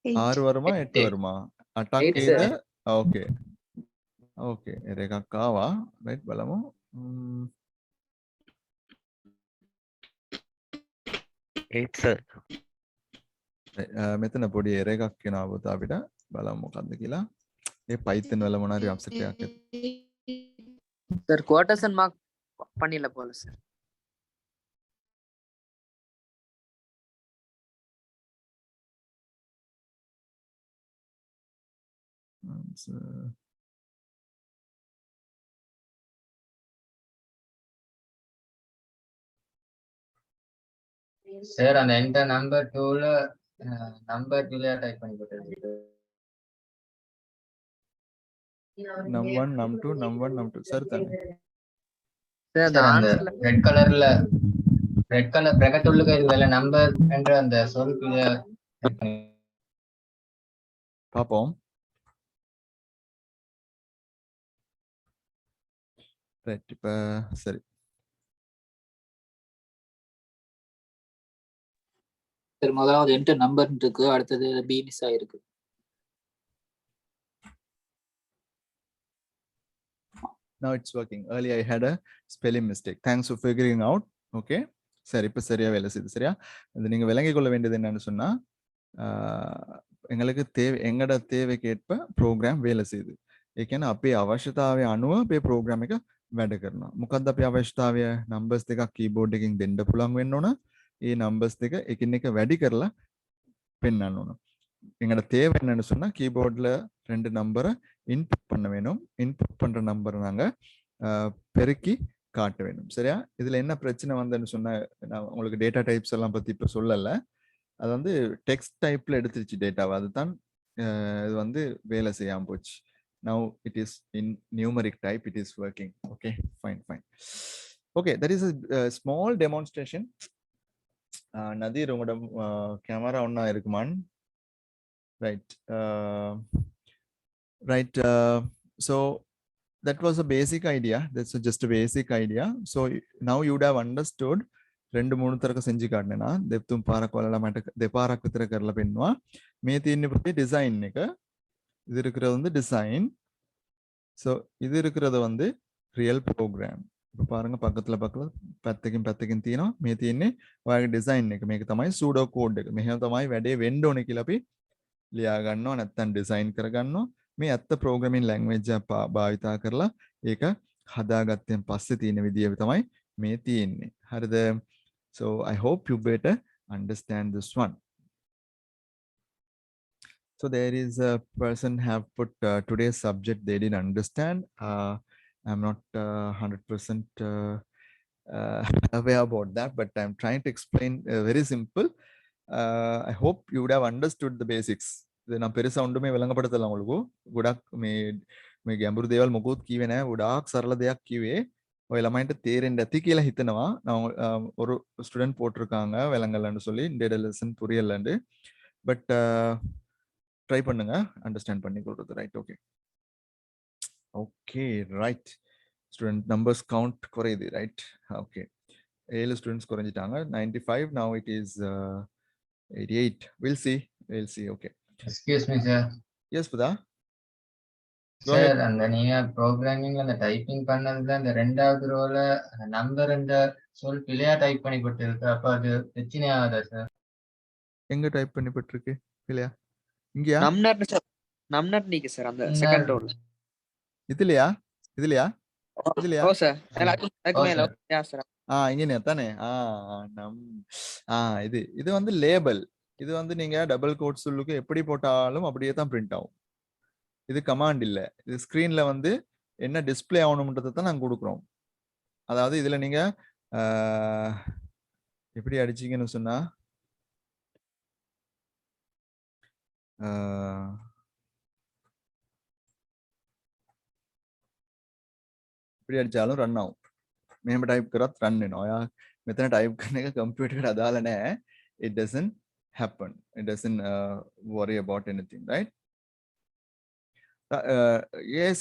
6 වරම 8 වරම 8ක් නේද? okay. okay. එර එකක් ආවා. right බලමු. Eight, sir. මෙතන පොඩි එර එකක් එනවා පුතා අපිට. බලමු මොකද්ද කියලා. ඒ Python වල මොන හරි අප්සෙට් එකක් ඇති. Sir, quotation mark பண்ணில போல சார். சார் அந்த என்டர் நம்பர் 2ல நம்பர் 2ல டைப் பண்ணி போட்டுருங்க. num1 num2 num1 num2 சரி தானே? சார் அந்த ஆன்சர்ல ரெட் கலர் பிராக்கெட் உள்ள இருக்குதுல நம்பர் என்ற அந்த சொல்லுக்குள்ள டைப் பண்ணி பாப்போம். ரைட் இப்ப சரி. சார் முதலாவது என்டர் நம்பர் இருக்கு, அடுத்தது பி மிஸ் ஆயிருக்கு. Now it's working. Earlier I had a spelling mistake. Thanks for figuring out. Okay. சரி இப்போ சரியா வேலை செய்யுது சரியா. இது நீங்க விளங்கிக் கொள்ள வேண்டியது என்னன்னு சொன்னா එங்களுக்கு එංගට තේවකේට්ප ප්‍රෝග්‍රම් වේල සේද. ඒකන අපේ අවශ්‍යතාවය අනුව අපේ ප්‍රෝග්‍රම එක වැඩ කරනවා. මොකක්ද අපේ අවශ්‍යතාවය නම්බර්ස් දෙකක් කීබෝඩ් එකකින් දෙන්න පුළුවන් වෙන්න ඕන. ඒ නම්බර්ස් දෙක එකින් එක වැඩි කරලා පෙන්වන්න ඕන. எங்களோட தேவை என்னன்னு சொன்னா கீபோர்டில் 2 நம்பரை இன்புட் பண்ண வேணும். இன்புட் பண்ற நம்பரை நாங்க பெருக்கி காட்ட வேணும் சரியா. இதுல என்ன பிரச்சனை வந்ததுன்னு சொன்னா நான் உங்களுக்கு டேட்டா டைப்ஸ் எல்லாம் பத்தி இப்ப சொல்லல. அது வந்து டெக்ஸ்ட் டைப்ல எடுத்துருச்சு டேட்டாவை. அதுதான் இது வந்து வேலை செய்யாம போச்சு. Now it is in numeric type, it is working. Okay, fine. Okay, that is a small demonstration. நதீர் உங்களோட கேமரா ஒன்னா இருக்குமான்? Right. So that was a basic idea. That's just a basic idea. So now you would have understood. 2-3 तरह का செஞ்சு காட்டனா දෙපතුන් පාරක් වලලා මට දෙපාරක් විතර කරලා පෙන්නවා. මේ තියෙන්නේ පුතේ டிசைன் එක. இது இருக்கிறது வந்து டிசைன். So இது இருக்கிறது வந்து ரியல் ப்ரோக்ராம். இப்ப பாருங்க பக்கத்துல පැත්තකින් තියෙනවා. මේ තියෙන්නේ ඔයාගේ டிசைன் එක. මේක තමයි සූඩෝ කෝඩ් එක. මෙහෙම තමයි වැඩේ වෙන්න ඕනේ කියලා අපි ලියා ගන්නවා නැත්නම් ඩිසයින් කර ගන්නවා. මේ ඇත්ත ප්‍රෝග්‍රෑමින් ලැන්ග්වේජ් එක භාවිතා කරලා ඒක හදාගත්තෙන් පස්සේ තියෙන විදිය තමයි මේ තියෙන්නේ. හරිද? So I hope you better understand this one. So there is a person have put today's subject they didn't understand. I'm not 100% aware about that, but I'm trying to explain very simple. I hope you would have understood the basics. இது நான் பெருசா ஒன்றுமே விளங்கப்படுத்தல உங்களுக்கு. ගොඩක් මේ ගැඹුරු දේවල් මොකොත් කිව්වේ නැහැ. ගොඩාක් සරල දෙයක් කිව්වේ. ඔය ළමයින්ට තේරෙන්න ඇති කියලා හිතනවා. நான் ஒரு ஸ்டூடண்ட் போட்டிருக்காங்க விளங்கலன்னு சொல்லி இந்த லெசன் புரியலன்னு. பட் ட்ரை பண்ணுங்க அண்டர்ஸ்டாண்ட் பண்ணி கொடுறது. Right okay right. Student numbers count குறையுது. Right okay. 7 ஸ்டூடண்ட்ஸ் குறைஞ்சிட்டாங்க. 95 now it is 88. We'll see. Okay. Excuse me, sir. Yes, Pudha. Sir அந்த நீங்க ப்ரோக்ராமிங்ல அந்த டைப்பிங் பண்ணதுல அந்த 2வது ரோல நம்பர் என்ற சொல் பிழையா டைப் பண்ணி போட்டுருக்கு. அப்ப அது பிரச்சனை ஆகாதா சார்? எங்க டைப் பண்ணி போட்டுருக்கு பிழையா? இங்கயா? நம்னட் நீங்க சார் அந்த செகண்ட் ரோல. இதுலயா? ஓ சார். அதுக்கு மேல யா சார். இங்கனே தானே. இது வந்து லேபல். இது வந்து நீங்க டபுள் கோட் சொல்லுக்கு எப்படி போட்டாலும் அப்படியே தான் பிரிண்ட் ஆகும். இது கமாண்ட் இல்ல. இது ஸ்கிரீன்ல வந்து என்ன டிஸ்ப்ளே ஆகணும்ன்றதை தான் நாங்க கொடுக்குறோம். அதாவது இதுல நீங்க எப்படி அடிச்சீங்கன்னு சொன்னா எப்படி அடிச்சாலும் ரன் ஆகும். මෙහෙම ටයිප් කරත් රන් වෙනවා. ඔයා මෙතන ටයිප් කරන එක කම්පියුටරේට අදාළ නැහැ. It doesn't happen. It doesn't worry about anything, right? Yes.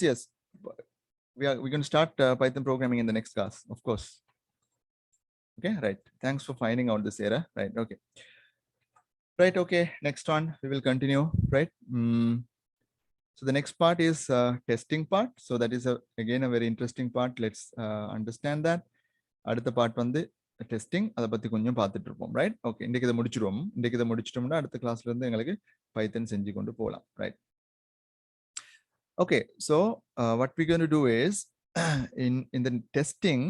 We're going to start Python programming in the next class, of course. Okay, right. Thanks for finding out this error. Right, okay. Next one, we will continue, right? So the next part is testing part. So that is again a very interesting part. Let's understand that. அடுத்த part வந்து testing. அதை பத்தி கொஞ்சம் பார்த்துட்டு இருப்போம். Right okay. இன்றைக்கு இதை முடிச்சிடுவோம். இன்றைக்கு இதை முடிச்சிட்டோம்னா அடுத்த கிளாஸ்ல இருந்து எங்களுக்கு பைத்தன் செஞ்சு கொண்டு போகலாம். Right okay. So what we're going to do is in the testing,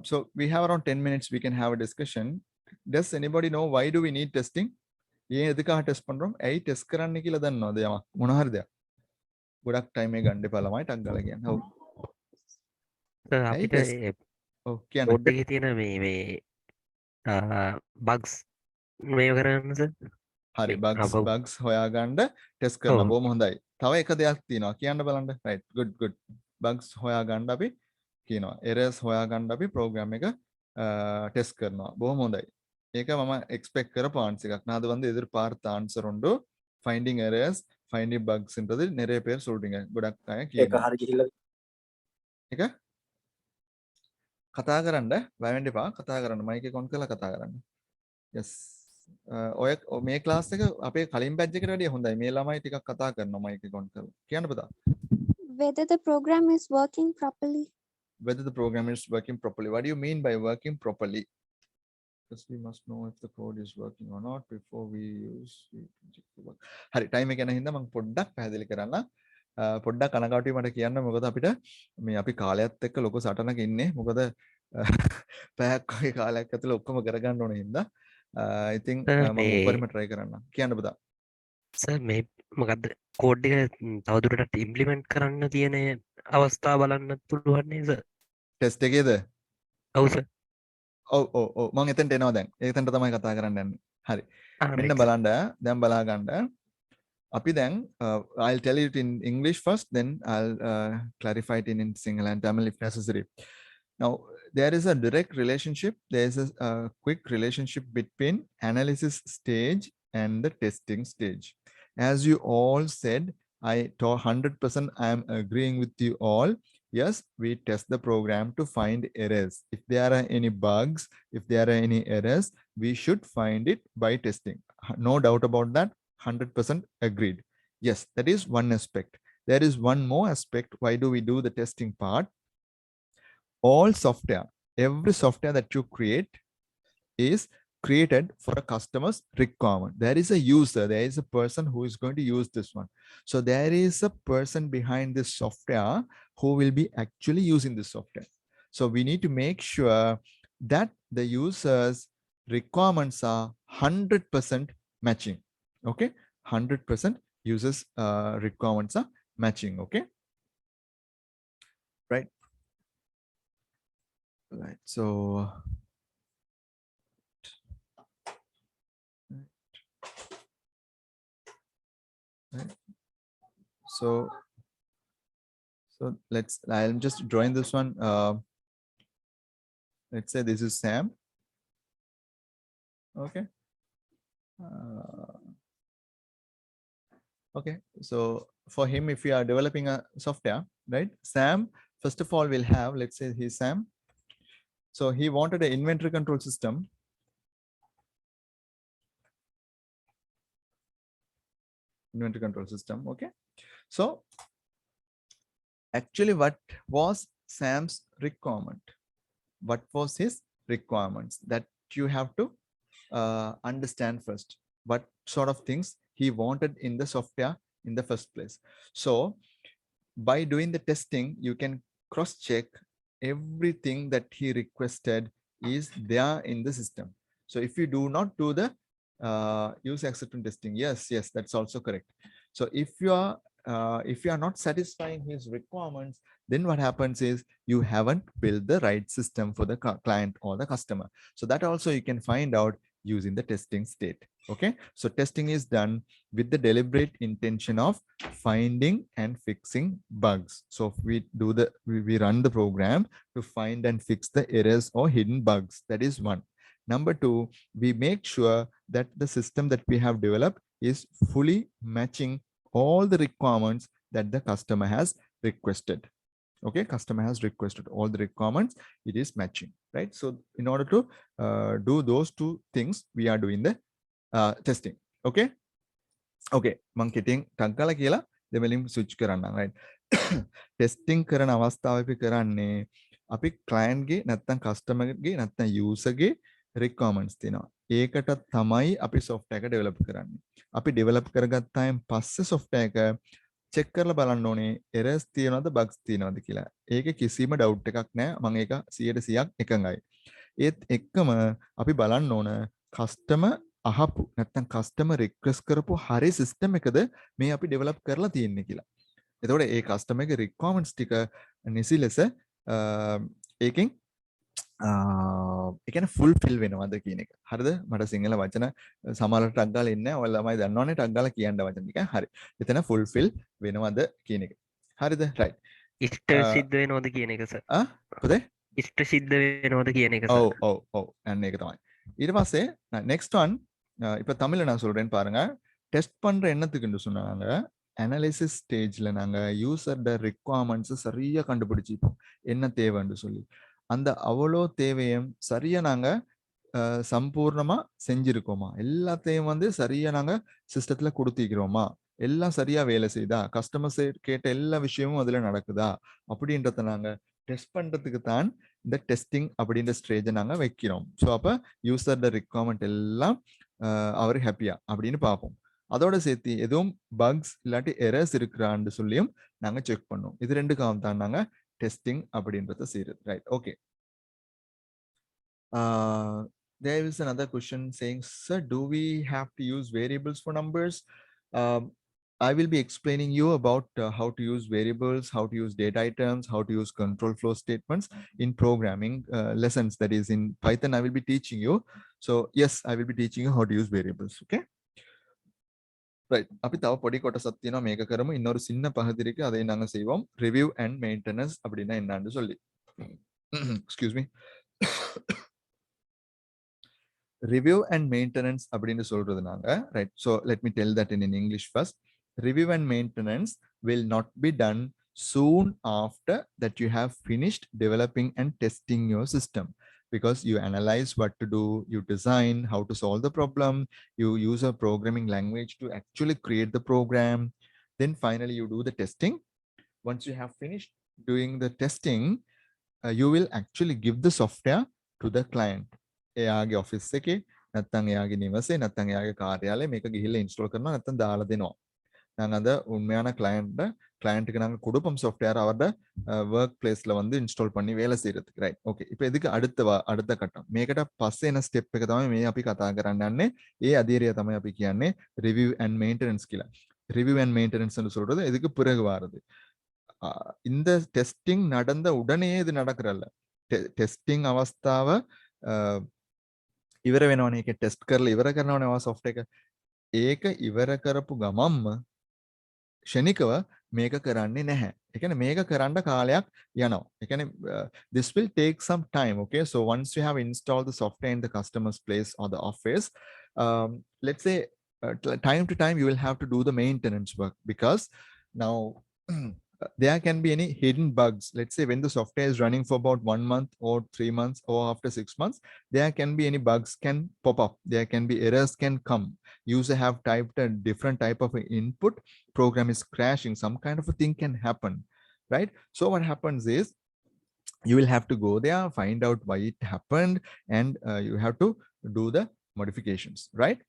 so we have around 10 minutes. We can have a discussion. Does anybody know why do we need testing? ஏன் எதுக்காக டெஸ்ட் பண்றோம்? ඇයි test කරන්න කියලා දන්නවද? යම මොන හරිද? ගොඩක් ටයිම් එක ගන්න එපා ළමයි. ටක් ගාලා කියන්න. ඔව්. අපිට ඔව් කියන්න. බෝඩ් එකේ තියෙන මේ බග්ස් මේව කරන්න සර්. හරි බග්ස් හොයාගන්න ටෙස්ට් කරලා බොහොම හොඳයි. තව එක දෙයක් තියෙනවා කියන්න බලන්න. Right good. බග්ස් හොයාගන්න අපි කියනවා. errors හොයාගන්න අපි ප්‍රෝග්‍රෑම් එක ටෙස්ට් කරනවා. බොහොම හොඳයි. ඒක මම එක්ස්පෙක්ට් කරපු ආන්සර් එකක්. நான் அது வந்து எதிர்பார்த்த ஆன்சர் உண்டு. ஃபைண்டிங் எரர்ஸ், ஃபைண்டிங் பக்ஸ்ன்றது நிறைய பேர் சொல்றீங்க. ගොඩක් අය කියනවා. ඒක හරි ගිහිල්ලා ඒක කතා කරන්න බය වෙන්න එපා. කතා කරන්න මයික් එක ඔන් කරලා කතා කරන්න. yes. ඔය මේ ක්ලාස් එක අපේ කලින් බැච් එකට වැඩිය හොඳයි. මේ ළමයි ටිකක් කතා කරනවා මයික් එක ඔන් කරලා. කියන්න බදා. Whether the program is working properly. Whether the program is working properly. What do you mean by working properly? because we must know if the code is working or not before we use it to work. හරි time එක යන හින්දා මම පොඩ්ඩක් පැහැදිලි කරන්න. පොඩ්ඩක් කනගාටුයි මට කියන්න මොකද අපිට මේ අපි කාලයත් එක්ක ලොකු සටනක ඉන්නේ. මොකද පැයක් වගේ කාලයක් ඇතුළේ ඔක්කොම කරගන්න ඕන හින්දා ඉතින් මම උඩරිම try කරන්න. කියන්න පුතා. සර් මේ මොකද්ද කෝඩ් එක තවදුරටත් ඉම්ප්ලිමන්ට් කරන්න තියෙන අවස්ථාව බලන්න පුළුවන් නේද සර්? ටෙස්ට් එකේද? ඔව් සර්. ඔව් මම එතනට එනවා දැන්. එතනට තමයි කතා කරන්න යන්නේ. හරි. මෙන්න බලන්න දැන් බලා ගන්න. අපි දැන් I'll tell it in English first, then I'll clarify it in Sinhala and Tamil if necessary. Now, there is a direct relationship. There is a quick relationship between analysis stage and the testing stage. As you all said, I 100% I am agreeing with you all. Yes, we test the program to find errors. If there are any bugs, if there are any errors, we should find it by testing. No doubt about that. 100% agreed. Yes, that is one aspect. There is one more aspect. Why do we do the testing part? All software, every software that you create is created for a customer's requirement. There is a user, there is a person who is going to use this one. So there is a person behind this software who will be actually using this software. So we need to make sure that the user's requirements are 100% matching. Okay, 100% users requirements are matching. Okay, right. Right, so right. So I'll just drawing this one. Let's say this is Sam. Okay. Okay, so for him, if we are developing a software, right, Sam, first of all, will have, let's say he's Sam. So he wanted an inventory control system. Inventory control system, okay. So actually what was Sam's requirement? What was his requirements? That you have to understand first. What sort of things he wanted in the software in the first place. So by doing the testing, you can cross-check everything that he requested is there in the system. So if you do not do the user acceptance testing, yes, that's also correct. So if you are not satisfying his requirements, then what happens is you haven't built the right system for the client or the customer. So that also you can find out using the testing state. Okay, so testing is done with the deliberate intention of finding and fixing bugs. So we run the program to find and fix the errors or hidden bugs. That is one. Number two, we make sure that the system that we have developed is fully matching all the requirements that the customer has requested. Okay, customer has requested all the requirements, it is matching, right? So in order to do those two things, we are doing the testing. Okay, මං කෙටියෙන් ටක් ගාලා කියලා දෙවලින් switch කරන්න, right? Testing කරන අවස්ථාව අපි කරන්නේ අපි client ගේ නැත්නම් customer ගේ නැත්නම් user ගේ requirements තියෙනවා. ඒකට තමයි අපි software එක develop කරන්නේ. අපි develop කරගත්තායින් පස්සේ software එක check කරලා බලන්න ඕනේ errors තියෙනවද bugs තියෙනවද කියලා. ඒකේ කිසිම doubt එකක් නැහැ. මම ඒක 100% එකඟයි. ඒත් එක්කම අපි බලන්න ඕන customer අහපු නැත්නම් customer request කරපු හරි system එකද මේ අපි develop කරලා තියෙන්නේ කියලා. එතකොට ඒ customer ගේ requirements ටික නිසි ලෙස ඒකෙන් ඒ කියන්නේ fulfill වෙනවද කියන එක. හරිද? මට සිංහල වචන සමහරට ටක් ගාලා ඉන්නේ නැහැ. ඔයාලා ළමයි දන්නවනේ ටක් ගාලා කියන්න වචන ටික. හරි. එතන fulfill වෙනවද කියන එක. හරිද? right. ඉෂ්ට සිද්ධ වෙනවද කියන එක සර්. මොකද? ඉෂ්ට සිද්ධ වෙනවද කියන එක සර්. ඔව්. අන්න ඒක තමයි. ඊට පස්සේ next one இப்ப தமிழ்ல நான் சொல்றேன் பாருங்க. டெஸ்ட் பண்ற என்னத்துக்குன்னு சொன்னாங்க, அனாலிசிஸ் ஸ்டேஜ்ல நாங்க யூசரோட ரிக்வயர்மெண்ட்ஸ் சரியா கண்டுபிடிச்சிப்போம் என்ன தேவைன்னு சொல்லி. அந்த அவ்வளோ தேவையும் சரியா நாங்க சம்பூர்ணமா செஞ்சிருக்கோமா, எல்லாத்தையும் வந்து சரியா நாங்க சிஸ்டத்துல கொடுத்திக்கிறோமா, எல்லாம் சரியா வேலை செய்தா, கஸ்டமர்ஸ் கேட்ட எல்லா விஷயமும் அதுல நடக்குதா அப்படின்றத நாங்க டெஸ்ட் பண்றதுக்கு தான் இந்த டெஸ்டிங் அப்படின்ற ஸ்டேஜை நாங்கள் வைக்கிறோம். ஸோ அப்போ யூசரோட ரிக்வயர்மெண்ட் எல்லாம் அவர் ஹாப்பியா அப்படின்னு பார்ப்போம். அதோட சேர்த்து எதுவும் பக்ஸ் இல்லாட்டி எரர்ஸ் இருக்கிறான்னு சொல்லியும் நாங்கள் செக் பண்ணுவோம். இது ரெண்டுக்காக தான் நாங்கள் டெஸ்டிங் அப்படின்றத செய்யறது. Right, okay. There is another question saying, sir, do we have to use variables for numbers? I will be explaining you about how to use variables, how to use data items, how to use control flow statements in programming lessons. That is in Python, I will be teaching you. So yes, I will be teaching you how to use variables. Okay. Right. අපි තව පොඩි කොටසක් තියෙනවා මේක කරමු. இன்னொரு சின்ன பகுதி இருக்கு, அதை நாங்க செய்வோம். Review and maintenance அப்படின்னா என்னன்னு சொல்லி. Excuse me. Review and maintenance அப்படின்னு சொல்றது நாங்க, right? So let me tell that in English first. Review and maintenance will not be done soon after that you have finished developing and testing your system, because you analyze what to do, you design how to solve the problem, you use a programming language to actually create the program, then finally you do the testing. Once you have finished doing the testing, you will actually give the software to the client. එයාගේ office එකේ නැත්නම් එයාගේ නිවසේ නැත්නම් එයාගේ කාර්යාලයේ මේක ගිහිල්ලා ඉන්ස්ටෝල් කරනවා නැත්නම් දාලා දෙනවා. நாங்கள் அந்த உண்மையான கிளையண்ட்டுக்கு நாங்கள் கொடுப்போம் சாஃப்ட்வேர் அவரோட ஒர்க் பிளேஸ்ல வந்து இன்ஸ்டால் பண்ணி வேலை செய்யறதுக்கு. Right, okay. இப்போ இதுக்கு அடுத்த கட்டம் මේකට පස්සේ එන ස්ටෙප් එක තමයි මේ අපි කතා කරන්න යන්නේ. ඒ අධීරය තමයි අපි කියන්නේ ரிவ்யூ அண்ட் மெயின்டெனன்ஸ் කියලා. ரிவ்யூ அண்ட் மெயின்டெனன்ஸ்னு சொல்றது இதுக்கு பிறகு வாரது. இந்த டெஸ்டிங் நடந்த உடனே இது நடக்கிறல்ல. டெஸ்டிங் අවස්ථාව ඉවර වෙනවනේ. ඒක ටෙස්ට් කරලා ඉවර කරනවනේ ආ සොෆ්ට් එක. ඒක ඉවර කරපු ගමම්ම ක්ෂණිකව මේක කරන්නේ නැහැ. ඒ කියන්නේ මේක කරන්න කාලයක් යනවා. ඒ කියන්නේ this will take some time. Okay, so once you have installed the software in the customer's place or the office, let's say time to time you will have to do the maintenance work, because now there can be any hidden bugs. Let's say when the software is running for about 1 month or 3 months or after 6 months, there can be any bugs can pop up. There can be errors can come. User have typed a different type of input, program is crashing, some kind of a thing can happen, right? So what happens is you will have to go there, find out why it happened, and you have to do the modifications, right?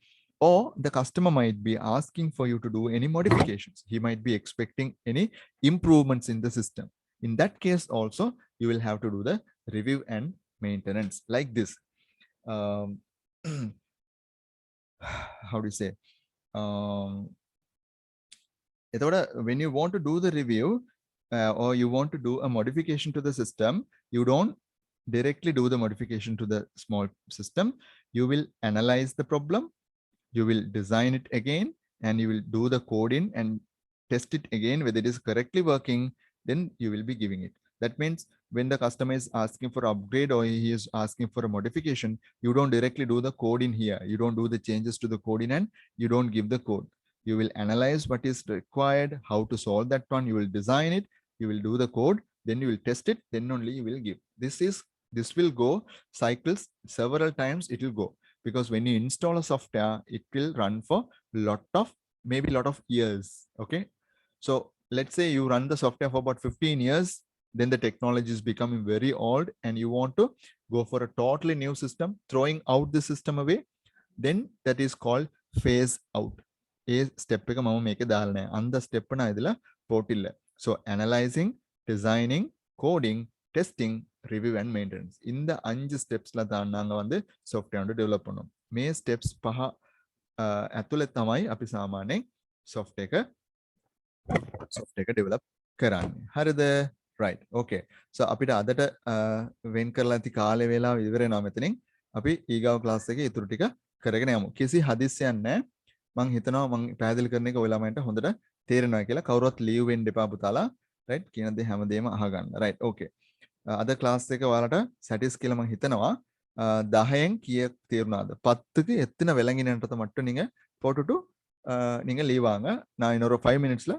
Or the customer might be asking for you to do any modifications. He might be expecting any improvements in the system. In that case also, you will have to do the review and maintenance like this. How do you say? When you want to do the review or you want to do a modification to the system, you don't directly do the modification to the small system. You will analyze the problem, you will design it again, and you will do the coding and test it again whether it is correctly working, then you will be giving it. That means when the customer is asking for upgrade or he is asking for a modification, you don't directly do the code in here. You don't do the changes to the coding and you don't give the code. You will analyze what is required, how to solve that one. You will design it, you will do the code, then you will test it, then only you will give. This will go cycles several times. It will go, because when you install a software, it will run for maybe lot of years. Okay, so let's say you run the software for about 15 years, then the technology is becoming very old and you want to go for a totally new system, throwing out the system away, then that is called phase out. A step එක මම මේක දාලා නැහැ. அந்த step நான் இதுல போட்டில்ல. So analyzing, designing, coding, testing, review and maintenance. இந்த 5 ஸ்டெப்ஸ்ல தான் நாங்க வந்து software வந்து develop பண்ணோம். මේ steps 5 ඇතුළේ තමයි අපි සාමාන්‍යයෙන් software එක develop කරන්නේ. හරිද? right, okay. So අපිට අදට වෙන් කරලා ඇති කාලය වේලාව ඉවර වෙනවා මෙතනින්. අපි ඊගාව ක්ලාස් එකේ ඊටු ටික කරගෙන යමු. කිසි හදිස්සියක් නැහැ. මං හිතනවා මං පැහැදිලි කරන එක ඔයලා මන්ට හොඳට තේරෙනවා කියලා. කවුරුවත් ලීව් වෙන්න එපා පුතාලා. right, කියන දේ හැමදේම අහගන්න. right, okay. අද ක්ලාස් එක ඔයාලට සැටිස් කියලා මං හිතනවා. 10න් කීයක් තේරුණාද? 10க்கு எத்தனை விளங்கினன்றத மட்டும் நீங்க போட்டுட்டு நீங்க லீவ் ஆங்க. நான் இன்னொரு 5 minutesல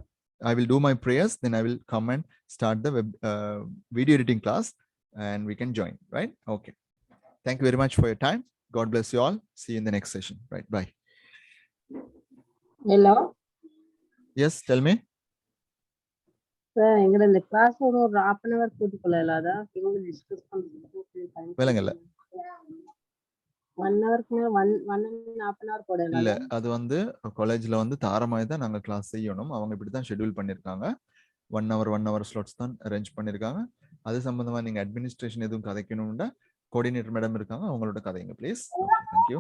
I will do my prayers, then I will come and start the video editing class and we can join, right? Okay. Thank you very much for your time. God bless you all. See you in the next session. Right, bye. Hello. Yes, tell me. Sir எங்கட இந்த class ஒரு 1/2 hour கூட்டிக்கொள்ள இல்லாதா எங்க discuss பண்றதுக்கு விளங்கல 1 hour 1.5 hour போட இல்ல இல்லாதா அது வந்து காலேஜ்ல வந்து தாரமாய் தான் நாங்க கிளாஸ் செய்யணும். அவங்க இப்படி தான் ஷெட்யூல் பண்ணிருக்காங்க. 1 hour ஸ்லாட்ஸ் தான் அரேஞ்ச் பண்ணிருக்காங்க. அது சம்பந்தமா நீங்க அட்மினிஸ்ட்ரேஷன் எதுவும் கதைக்கணும்னா கோஆர்டினேட்டர் மேடம் இருக்காங்க, அவங்களோட கதைங்க ப்ளீஸ். Okay, thank you.